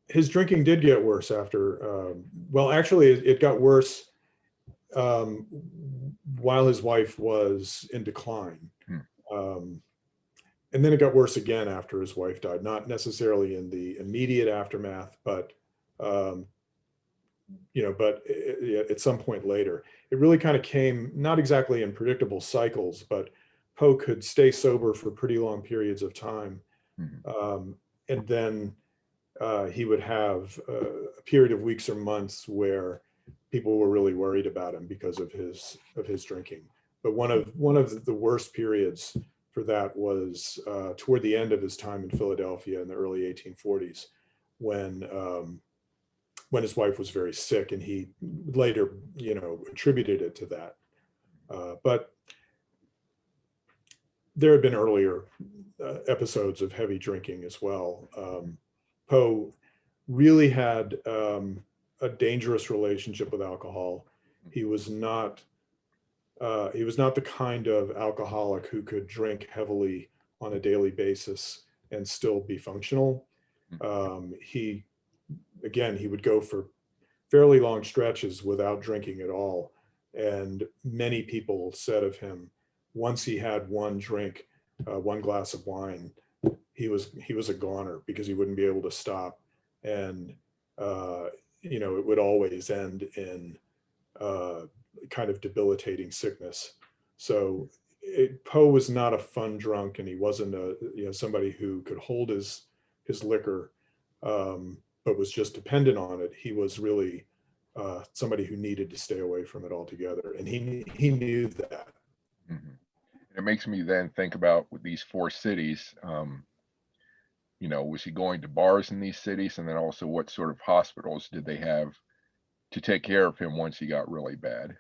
His drinking did get worse after. Well, actually, it got worse um, while his wife was in decline. Hmm. Um, and then it got worse again after his wife died, not necessarily in the immediate aftermath, but um, at some point later, it really kind of came not exactly in predictable cycles, but Poe could stay sober for pretty long periods of time, Mhm. and then he would have a period of weeks or months where people were really worried about him because of his drinking. But one of the worst periods for that was toward the end of his time in Philadelphia in the early 1840s, when his wife was very sick, and he later attributed it to that. But there had been earlier episodes of heavy drinking as well. Poe really had a dangerous relationship with alcohol. He was not the kind of alcoholic who could drink heavily on a daily basis and still be functional. He Again, he would go for fairly long stretches without drinking at all. And many people said of him, once he had one drink, one glass of wine, he was a goner because he wouldn't be able to stop, and it would always end in uh, kind of debilitating sickness. So Poe was not a fun drunk, and he wasn't somebody who could hold his liquor, but was just dependent on it. He was really somebody who needed to stay away from it altogether, and he knew that. Mhm. It makes me then think about with these four cities. Was he going to bars in these cities, and then also what sort of hospitals did they have to take care of him once he got really bad?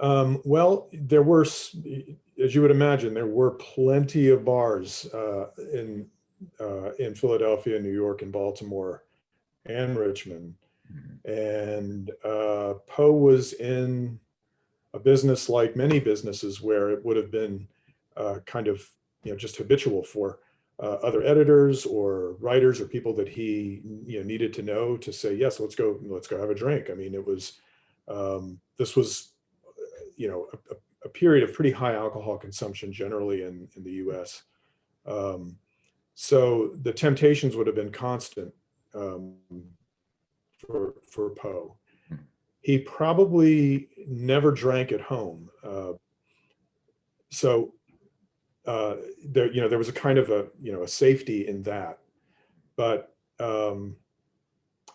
Well, there were, as you would imagine, there were plenty of bars in Philadelphia, New York, and Baltimore, and Richmond. Mhm. And Poe was in a business like many businesses where it would have been kind of just habitual for other editors or writers or people that he needed to know to say, yes, let's go have a drink. I mean, it was this was a period of pretty high alcohol consumption generally in the U.S. Um, so the temptations would have been constant um, for Poe. Mhm. He probably never drank at home. So there was a kind of a safety in that. But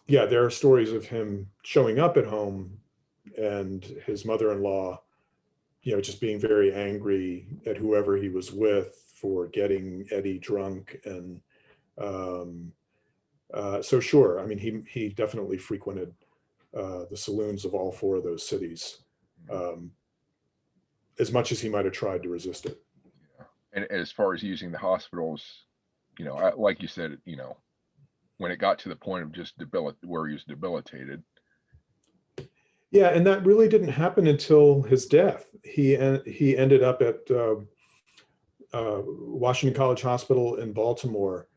yeah, there are stories of him showing up at home and his mother-in-law, just being very angry at whoever he was with for getting Eddie drunk. And um, so sure, I mean, he definitely frequented the saloons of all four of those cities, Mhm. um, as much as he might have tried to resist it. Yeah. And as far as using the hospitals, like you said, when it got to the point of just where he was debilitated. Yeah, and that really didn't happen until his death. He ended up at Washington College Hospital in Baltimore.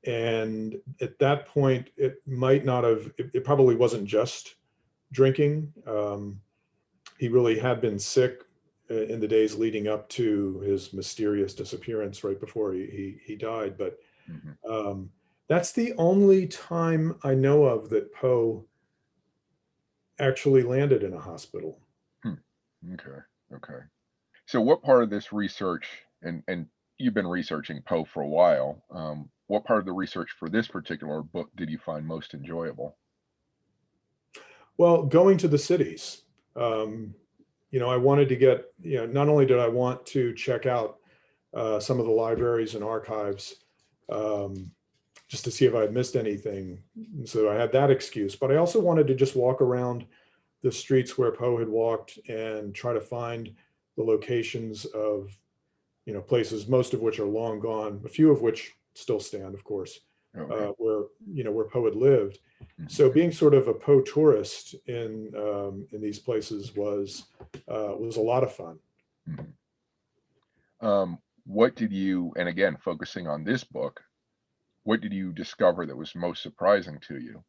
And at that point, it might not have, it probably wasn't just drinking. He really had been sick in the days leading up to his mysterious disappearance right before he died. But Mhm. that's the only time I know of that Poe actually landed in a hospital. Hmm. Okay. Okay. So what part of this research, and you've been researching Poe for a while, what part of the research for this particular book did you find most enjoyable? Well, going to the cities, um, I wanted to get, not only did I want to check out some of the libraries and archives, um, just to see if I had missed anything. So I had that excuse, but I also wanted to just walk around the streets where Poe had walked and try to find the locations of, places, most of which are long gone, a few of which still stand, of course, Okay. where Poe had lived. Mhm. So being sort of a Poe tourist in these places was a lot of fun. Mhm. What did you, and again, focusing on this book, what did you discover that was most surprising to you?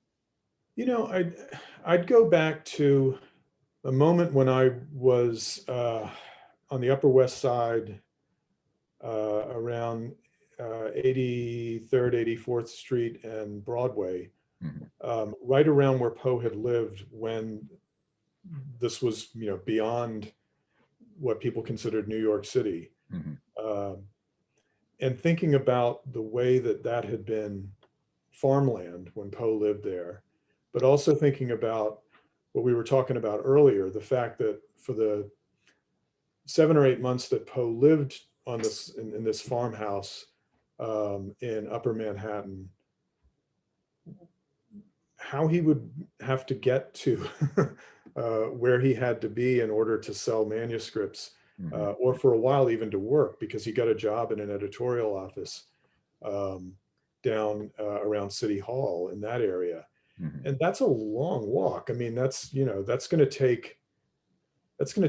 I'd go back to a moment when I was on the Upper West Side around 83rd, 84th Street and Broadway, Mhm. right around where Poe had lived when this was, beyond what people considered New York City. Mhm. Um, and thinking about the way that that had been farmland when Poe lived there, but also thinking about what we were talking about earlier, the fact that for the 7 or 8 months that Poe lived on in this farmhouse in Upper Manhattan, how he would have to get to where he had to be in order to sell manuscripts, Mhm. or for a while even to work, because he got a job in an editorial office um, down around City Hall in that area. Mhm. And that's a long walk. I mean, that's going to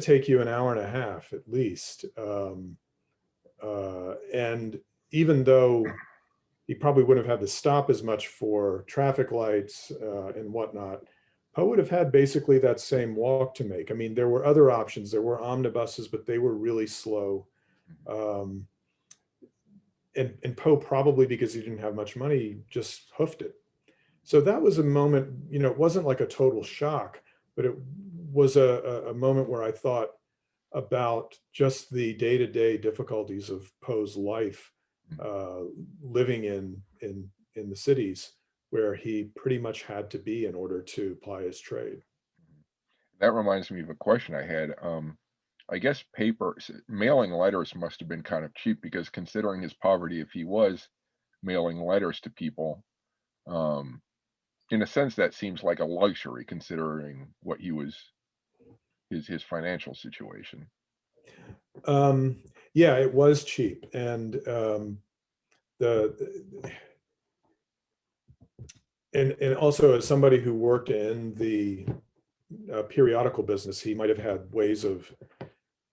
take you an hour and a half at least. And even though he probably wouldn't have had to stop as much for traffic lights and whatnot, Poe would have had basically that same walk to make. I mean, there were other options. There were omnibuses, but they were really slow. Um, and Poe, probably because he didn't have much money, just hoofed it. So that was a moment, it wasn't like a total shock, but it was a moment where I thought about just the day-to-day difficulties of Poe's life, Mhm. uh, living in the cities where he pretty much had to be in order to ply his trade. That reminds me of a question I had. I guess mailing letters must have been kind of cheap because considering his poverty, if he was mailing letters to people, um, in a sense, that seems like a luxury considering what he was his financial situation. Um, yeah, it was cheap, and the and also as somebody who worked in the periodical business, he might have had ways of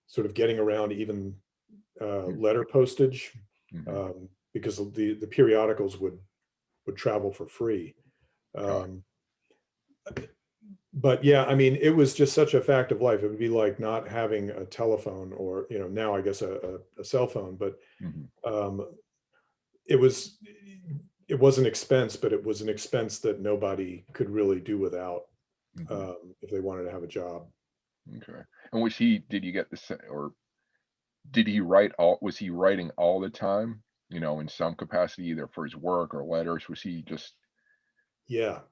sort of getting around even Mm. letter postage, Mhm. because the periodicals would travel for free. Got Um, but yeah, I mean, it was just such a fact of life. It would be like not having a telephone, or now I guess a cell phone. But Mhm. um, it was it was an expense, but it was an expense that nobody could really do without Mhm. if they wanted to have a job. Okay. And did you get or did he write all was he writing all the time, in some capacity, either for his work or letters? Was he just Yeah,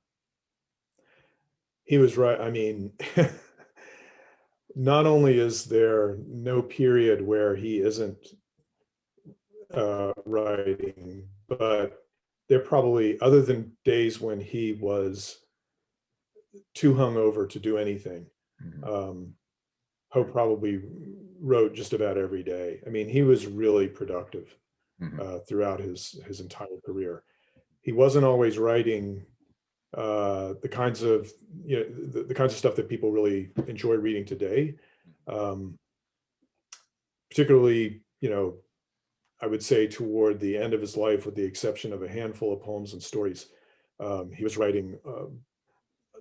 he was right. I mean, not only is there no period where he isn't writing, but there probably, other than days when he was too hungover to do anything, Mhm. um, Poe probably wrote just about every day. I mean, he was really productive Mhm. throughout his entire career. He wasn't always writing the kinds of the kinds of stuff that people really enjoy reading today, um, particularly you know, I would say toward the end of his life, with the exception of a handful of poems and stories, he was writing,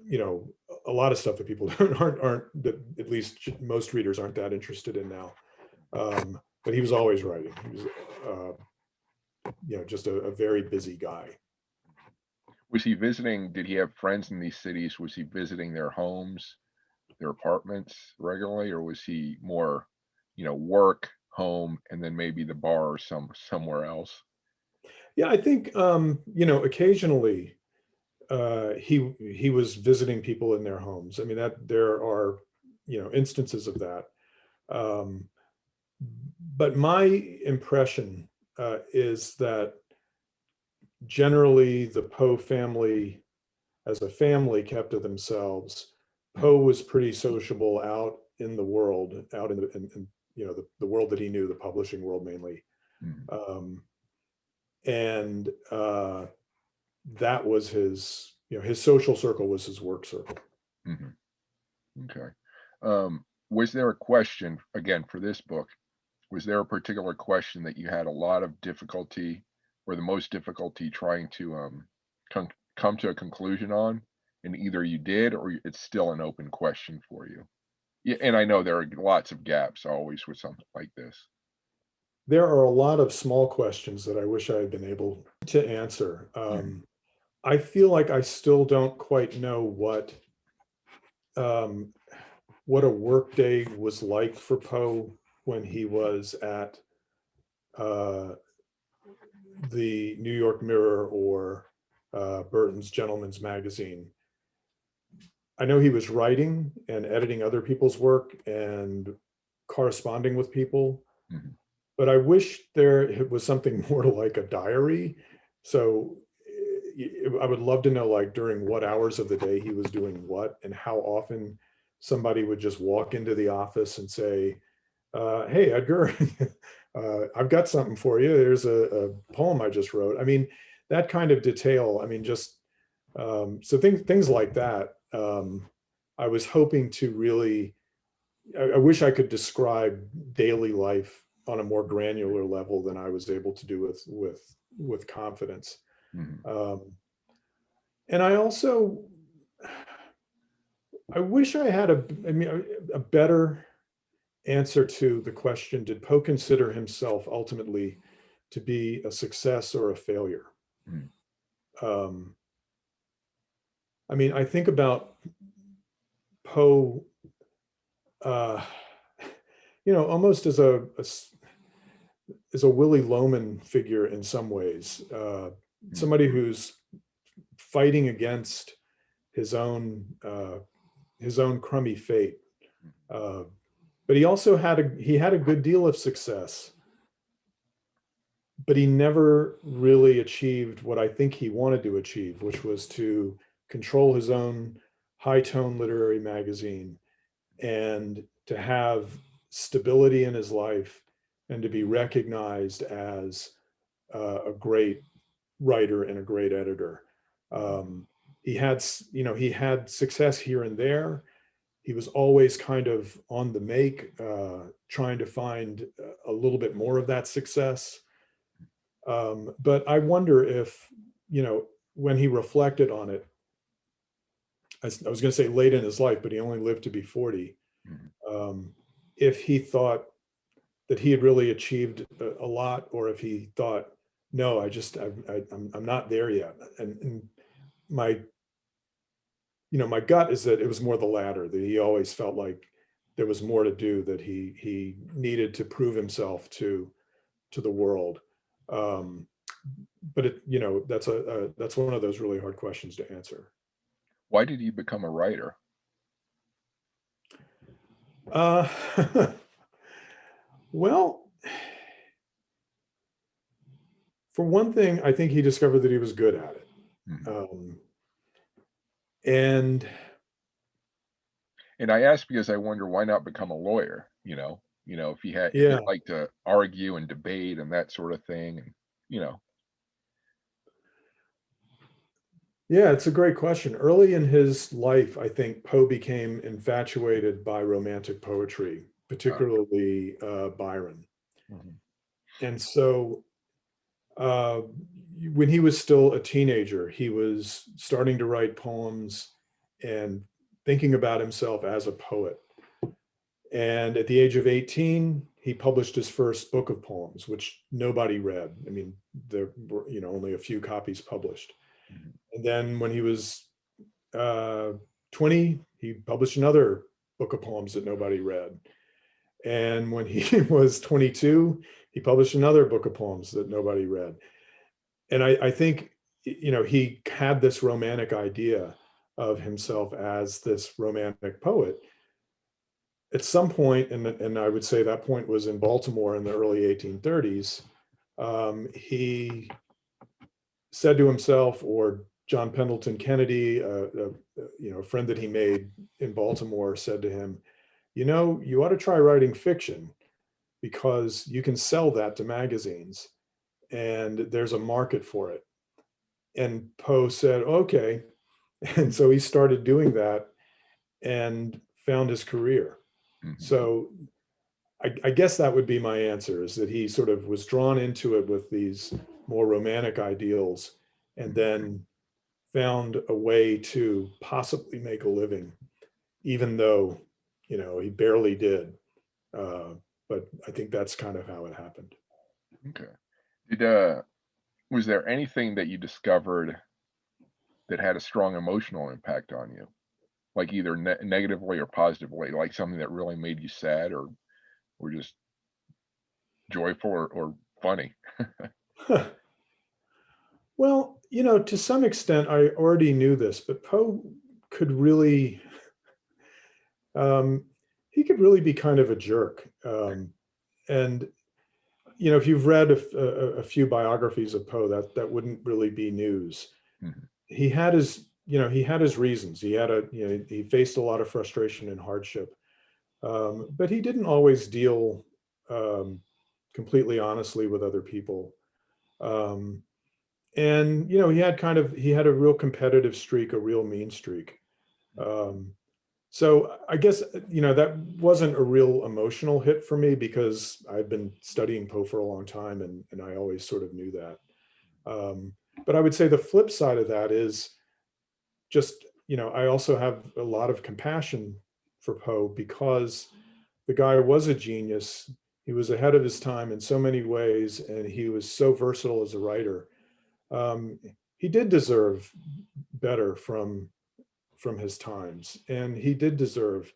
you know, a lot of stuff that people aren't that at least most readers aren't that interested in now. But he was always writing. He was, you know, just a very busy guy. Was he visiting, did he have friends in these cities? Was he visiting their homes, their apartments regularly, or was he more, work, home, and then maybe the bar or somewhere else? Yeah, I think you know, occasionally he was visiting people in their homes. I mean, that there are, you know, instances of that. Um, but my impression is that generally the Poe family, as a family, kept to themselves. Mhm, Poe was pretty sociable out in the world, out in you know, the world that he knew, the publishing world mainly. mhm, Um, and that was his, you know, his social circle was his work circle. mhm. Okay. Was there a question, again, for this book, was there a particular question that you had a lot of difficulty or the most difficulty trying to come to a conclusion on? And either you did or it's still an open question for you. Yeah, and I know there are lots of gaps always with something like this. There are a lot of small questions that I wish I had been able to answer. Mhm, I feel like I still don't quite know um, what a work day was like for Poe when he was at uh, the New York Mirror or Burton's Gentleman's Magazine. I know he was writing and editing other people's work and corresponding with people, mhm, but I wish there was something more like a diary. So I would love to know, like, during what hours of the day he was doing what, and how often somebody would just walk into the office and say, "Hey, Edgar, I've got something for you. There's a poem I just wrote." I mean, that kind of detail. I mean, just so things like that. I was hoping to really. I wish I could describe daily life on a more granular level than I was able to do with confidence. mhm. Um, and I also, I wish I had I mean, a better answer to the question: did Poe consider himself ultimately to be a success or a failure? Mhm, Um, I mean, I think about Poe, uh, you know, almost as a Willy Loman figure in some ways, mhm, somebody who's fighting against his own uh, his own crummy fate. Uh, but he also had a good deal of success, but he never really achieved what I think he wanted to achieve, which was to control his own high tone literary magazine and to have stability in his life and to be recognized as a great writer and a great editor. mhm, Um, he had, you know, he had success here and there. He was always kind of on the make, trying to find a little bit more of that success. But I wonder if, you know, when he reflected on it, I was going to say late in his life, but he only lived to be 40. mhm. Um, if he thought that he had really achieved a lot, or if he thought, no, I'm not there yet. And my, you know, my gut is that it was more the latter, that he always felt like there was more to do, that he needed to prove himself to the world. Um, but it, you know, that's one of those really hard questions to answer. Why did you become a writer? Uh, well, for one thing, I think he discovered that he was good at it. Mhm. Um, and And I ask because I wonder why not become a lawyer, if if you yeah, like to argue and debate and that sort of thing, and, you know. yeah, it's a great question. Early in his life, I think Poe became infatuated by romantic poetry, uh, particularly Byron. mhm, And so uh, when he was still a teenager, he was starting to write poems and thinking about himself as a poet. And at the age of 18, he published his first book of poems, which nobody read. I mean, there were, only a few copies published. Mhm. And then when he was 20, he published another book of poems that nobody read. And when he was 22, he published another book of poems that nobody read. And I think, he had this romantic idea of himself as this romantic poet. At some point, and I would say that point was in Baltimore in the early 1830s, he said to himself, or John Pendleton Kennedy, a friend that he made in Baltimore, said to him, you ought to try writing fiction because you can sell that to magazines and there's a market for it. And Poe said, okay. And so he started doing that and found his career. Mhm. So I guess that would be my answer, is that he sort of was drawn into it with these more romantic ideals and then found a way to possibly make a living, even though, he barely did. But I think that's kind of how it happened. Okay. Did was there anything that you discovered that had a strong emotional impact on you? Like either negatively or positively, like something that really made you sad or just joyful or funny? Well, to some extent, I already knew this, but Poe could really, um, he could really be kind of a jerk. And if you've read a few biographies of Poe, that wouldn't really be news. Mhm. He had his reasons. He faced a lot of frustration and hardship, but he didn't always deal um, completely honestly with other people. Um, and he had a real competitive streak, a real mean streak. Um, so I guess that wasn't a real emotional hit for me because I've been studying Poe for a long time, and I always sort of knew that. But I would say the flip side of that is just, I also have a lot of compassion for Poe because the guy was a genius. He was ahead of his time in so many ways, and he was so versatile as a writer. Um, he did deserve better from his times, and he did deserve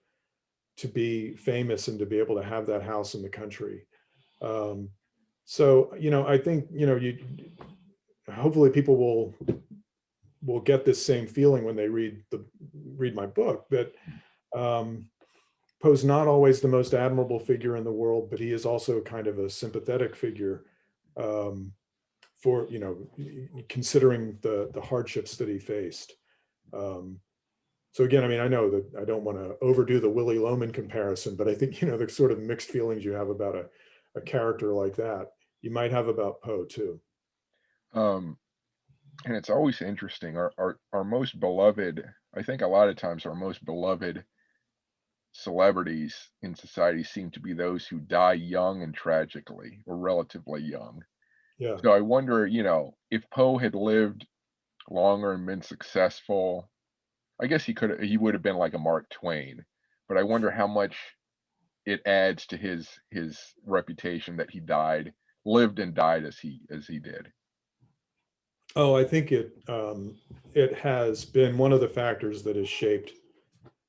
to be famous and to be able to have that house in the country. Um, so I think you hopefully people will get this same feeling when they read my book, that um, Poe's not always the most admirable figure in the world, but he is also kind of a sympathetic figure, um, for considering the hardships that he faced. Um, so again, I mean, I know that I don't want to overdo the Willy Loman comparison, but I think the sort of mixed feelings you have about a character like that, you might have about Poe too. Um, and it's always interesting. Our most beloved, I think a lot of times our most beloved celebrities in society seem to be those who die young and tragically or relatively young. Yeah. So I wonder, if Poe had lived longer and been successful, I guess he would have been like a Mark Twain. But I wonder how much it adds to his reputation that he lived and died as he did. Oh, I think it has been one of the factors that has shaped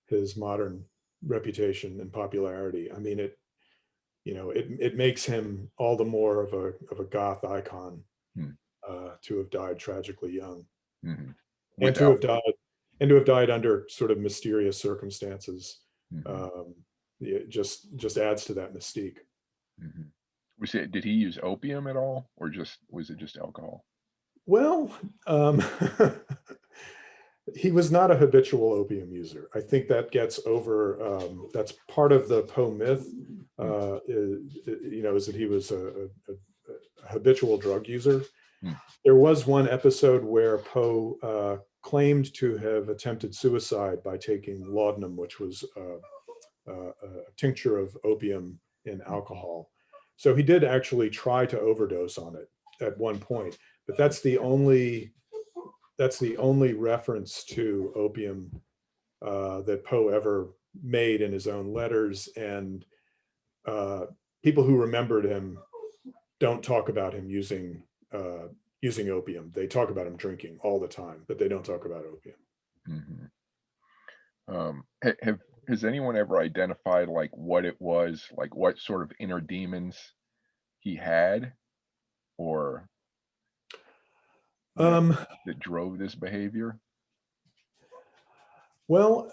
his modern reputation and popularity. I mean, it makes him all the more of a goth icon, Hmm. to have died tragically young, Mhm. and With to have alcohol. died and to have died under sort of mysterious circumstances. Mhm. Um, it just adds to that mystique. Mhm. Did he use opium at all, or was it just alcohol? Well, um, he was not a habitual opium user. I think that gets over. That's part of the Poe myth. Mm, Is that he was a habitual drug user. mm, There was one episode where Poe claimed to have attempted suicide by taking laudanum, which was a tincture of opium in mm, alcohol. So he did actually try to overdose on it at one point, but that's the only reference to opium that Poe ever made in his own letters. And people who remembered him don't talk about him using opium. They talk about him drinking all the time, but they don't talk about opium. Mhm. Has anyone ever identified like what it was, like what sort of inner demons he had, or you know, Um, that drove this behavior? well,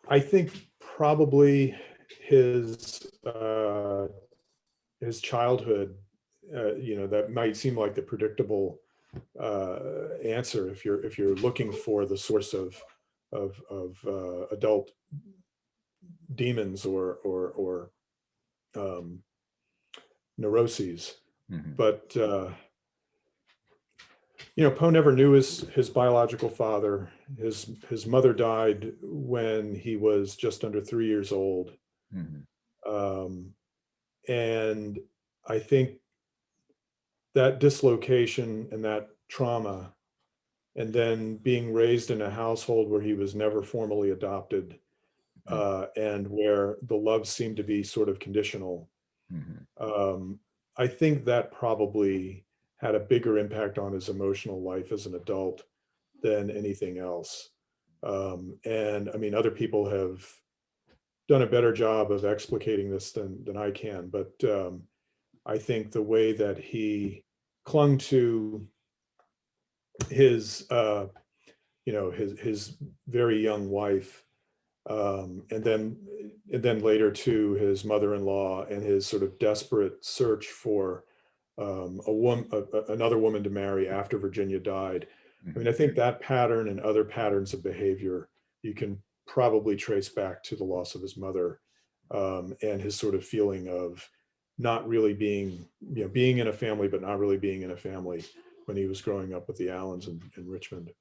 I think probably his his childhood. That might seem like the predictable answer if you're looking for the source of adult demons or neuroses. Hmm. But Poe never knew his biological father. His mother died when he was just under 3 years old, Hmm. um, and I think that dislocation and that trauma, and then being raised in a household where he was never formally adopted, and where the love seemed to be sort of conditional. Hmm. Um, I think that probably had a bigger impact on his emotional life as an adult than anything else. And I mean, other people have done a better job of explicating this than I can, but I think the way that he clung to his, his very young wife, and then later to his mother-in-law, and his sort of desperate search for another woman to marry after Virginia died. I mean, Hmm. I think that pattern and other patterns of behavior you can probably trace back to the loss of his mother, and his sort of feeling of not really being in a family, but not really being in a family when he was growing up with the Allens in Richmond.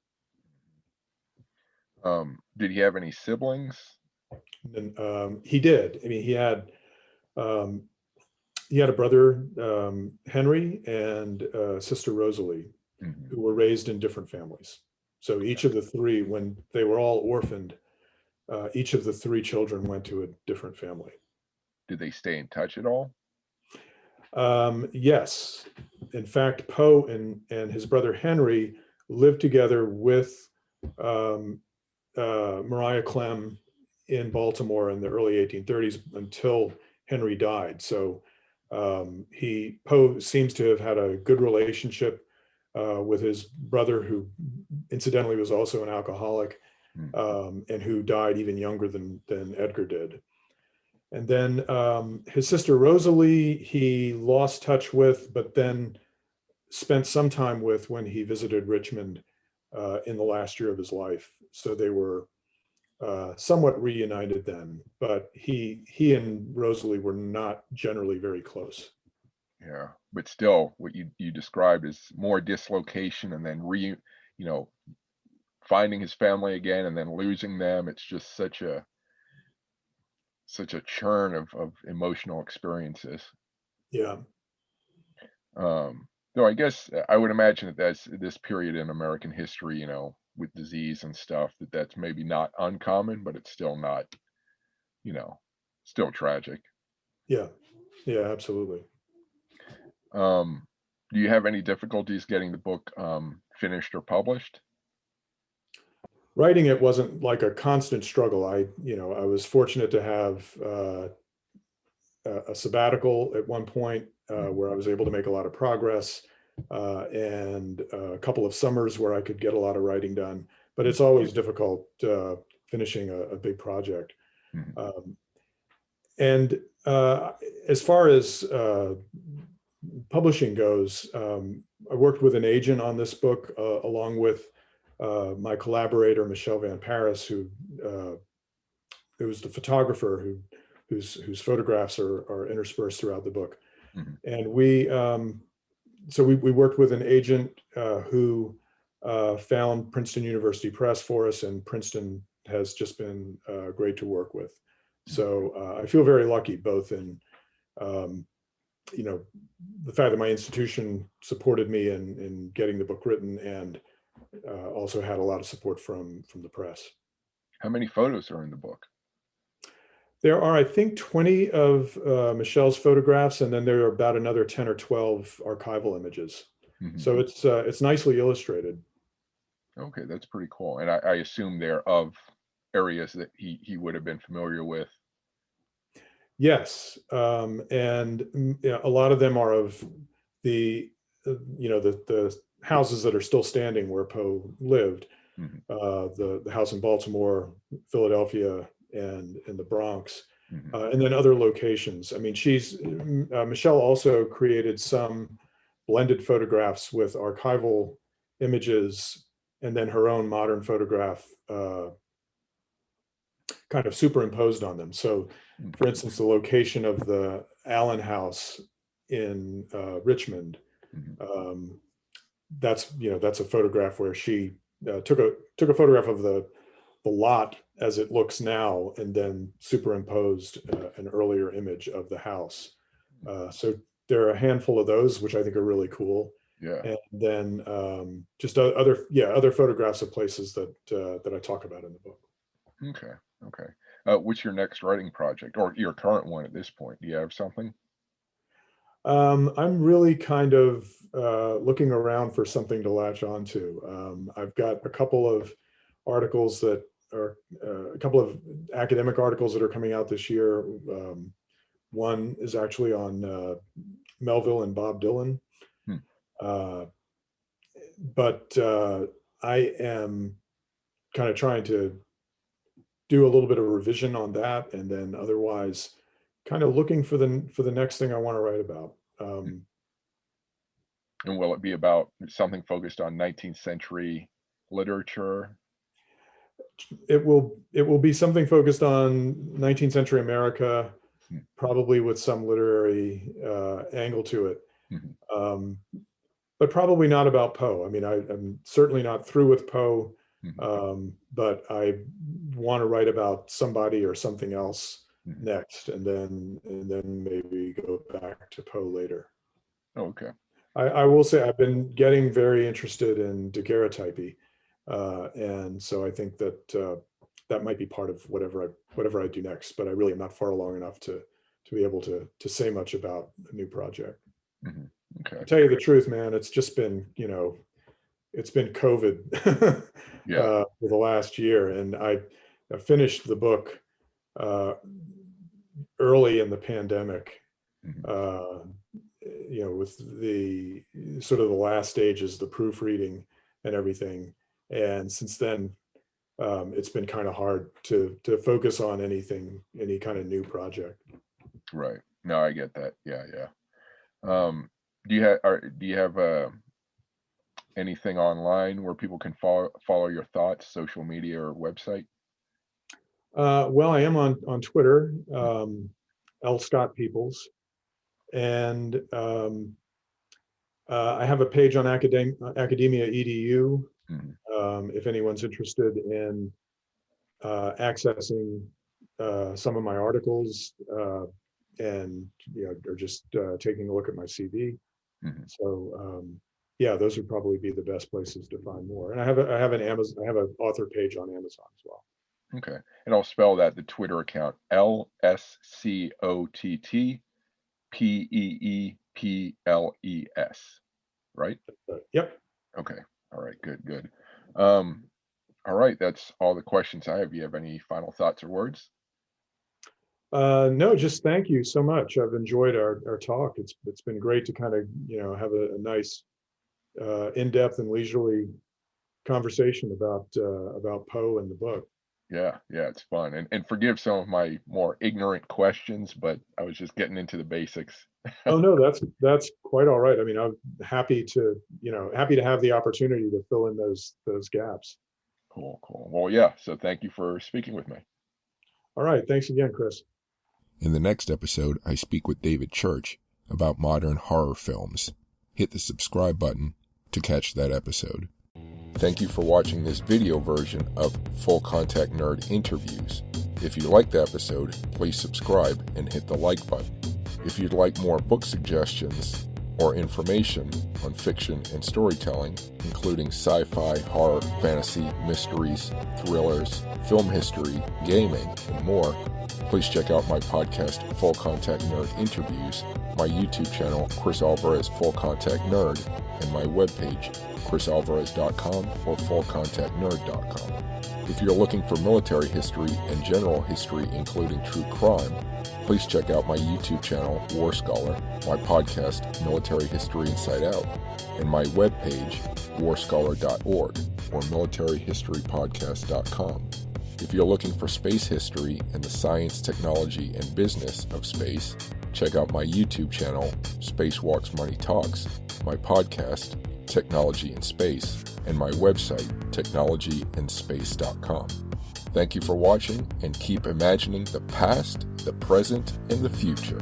Did he have any siblings? And he did. I mean, um, he had a brother, Henry, and sister Rosalie, Hmm. who were raised in different families. So each of the three, when they were all orphaned, each of the three children went to a different family. Did they stay in touch at all? Yes. In fact, Poe and his brother Henry lived together with um, Maria Clem in Baltimore in the early 1830s until Henry died. So Poe seems to have had a good relationship with his brother, who incidentally was also an alcoholic, Hmm. and who died even younger than Edgar did. And then his sister Rosalie, he lost touch with, but then spent some time with when he visited Richmond in the last year of his life. So they were somewhat reunited then, but he and Rosalie were not generally very close. Yeah, but still, what you described is more dislocation, and then you know, finding his family again, and then losing them. It's just such a churn of emotional experiences. Yeah, Though I guess I would imagine that that's this period in American history, with disease and stuff, that's maybe not uncommon, but it's still not, you know, still tragic. yeah, yeah, absolutely. Um, do you have any difficulties getting the book finished or published? Writing it wasn't like a constant struggle. I was fortunate to have a sabbatical at one point Mhm. where I was able to make a lot of progress, and a couple of summers where I could get a lot of writing done. But it's always difficult finishing a big project. Mhm. Um, and as far as publishing goes, I worked with an agent on this book, along with my collaborator, Michelle Van Paris, who's the photographer whose photographs are interspersed throughout the book. Mhm. And we worked with an agent who found Princeton University Press for us, and Princeton has just been great to work with. Mhm. So I feel very lucky, both in the fact that my institution supported me in getting the book written, and also had a lot of support from the press. How many photos are in the book? There are, I think, 20 of Michelle's photographs, and then there are about another 10 or 12 archival images. Mhm. So it's nicely illustrated. Okay, that's pretty cool. And I assume they're of areas that he would have been familiar with. Yes, and yeah, a lot of them are of the the houses that are still standing where Poe lived. Mhm, The house in Baltimore, Philadelphia, and in the Bronx, mhm. and then other locations. I mean, Michelle also created some blended photographs with archival images, and then her own modern photograph kind of superimposed on them. So, Mm, for instance, the location of the Allen house in Richmond, mhm. um, that's a photograph where she took a photograph of the lot as it looks now, and then superimposed an earlier image of the house. So there are a handful of those, which I think are really cool. Yeah. And then just other photographs of places that I talk about in the book. Okay. Okay. What's your next writing project, or your current one at this point? Do you have something? I'm really kind of looking around for something to latch onto. I've got a couple of articles that are a couple of academic articles that are coming out this year. One is actually on Melville and Bob Dylan. Hmm. Uh, but I am kind of trying to do a little bit of revision on that, and then otherwise kind of looking for the next thing I want to write about. Hmm. And will it be about something focused on 19th century literature? It will be something focused on 19th century America, Hmm, probably with some literary angle to it. mhm. Um, but probably not about Poe. I mean, I'm certainly not through with Poe, Mhm, but I want to write about somebody or something else mhm. next, and then maybe go back to Poe later. Oh, okay. I will say I've been getting very interested in daguerreotypy, and so I think that that might be part of whatever I do next. But I really am not far along enough to be able to say much about a new project. Mhm. Okay. To tell you the truth, man, it's just been it's been COVID Yeah. for the last year, and I finished the book uh, early in the pandemic. Mhm. Uh, with the sort of the last stages, the proofreading and everything. And since then, it's been kind of hard to focus on any kind of new project. Right. No, I get that. Yeah, yeah. Um, do you have anything online where people can follow your thoughts, social media or website? Well, I am on Twitter, Mm, L Scott Peeples, and I have a page on academia.edu. mhm. If anyone's interested in accessing some of my articles, and or just taking a look at my CV. Mhm. So yeah, those would probably be the best places to find more. And I have an author page on Amazon as well. Okay. And I'll spell that, the Twitter account, LSCOTTPEEPLES, right? Yep. Okay. All right. Good, good. Um, all right. That's all the questions I have. You have any final thoughts or words? No, just thank you so much. I've enjoyed our talk. It's been great to kind of have a nice in-depth and leisurely conversation about Poe and the book. Yeah, yeah, it's fun. And forgive some of my more ignorant questions, but I was just getting into the basics. Oh no, that's quite all right. I mean, I'm happy to have the opportunity to fill in those gaps. Cool, cool. Well, yeah, so thank you for speaking with me. All right, thanks again, Cris. In the next episode, I speak with David Church about modern horror films. Hit the subscribe button to catch that episode. Thank you for watching this video version of Full Contact Nerd Interviews. If you liked the episode, please subscribe and hit the like button. If you'd like more book suggestions or information on fiction and storytelling, including sci-fi, horror, fantasy, mysteries, thrillers, film history, gaming, and more, please check out my podcast, Full Contact Nerd Interviews, my YouTube channel, Cris Alvarez Full Contact Nerd, and my webpage, chrisalvarez.com or fullcontactnerd.com. If you're looking for military history and general history, including true crime, please check out my YouTube channel, War Scholar, my podcast, Military History Inside Out, and my webpage, warscholar.org or militaryhistorypodcast.com. If you're looking for space history and the science, technology, and business of space, check out my YouTube channel, Spacewalks Money Talks, my podcast, Technology in Space, and my website, technologyandspace.com. Thank you for watching, and keep imagining the past, the present, and the future.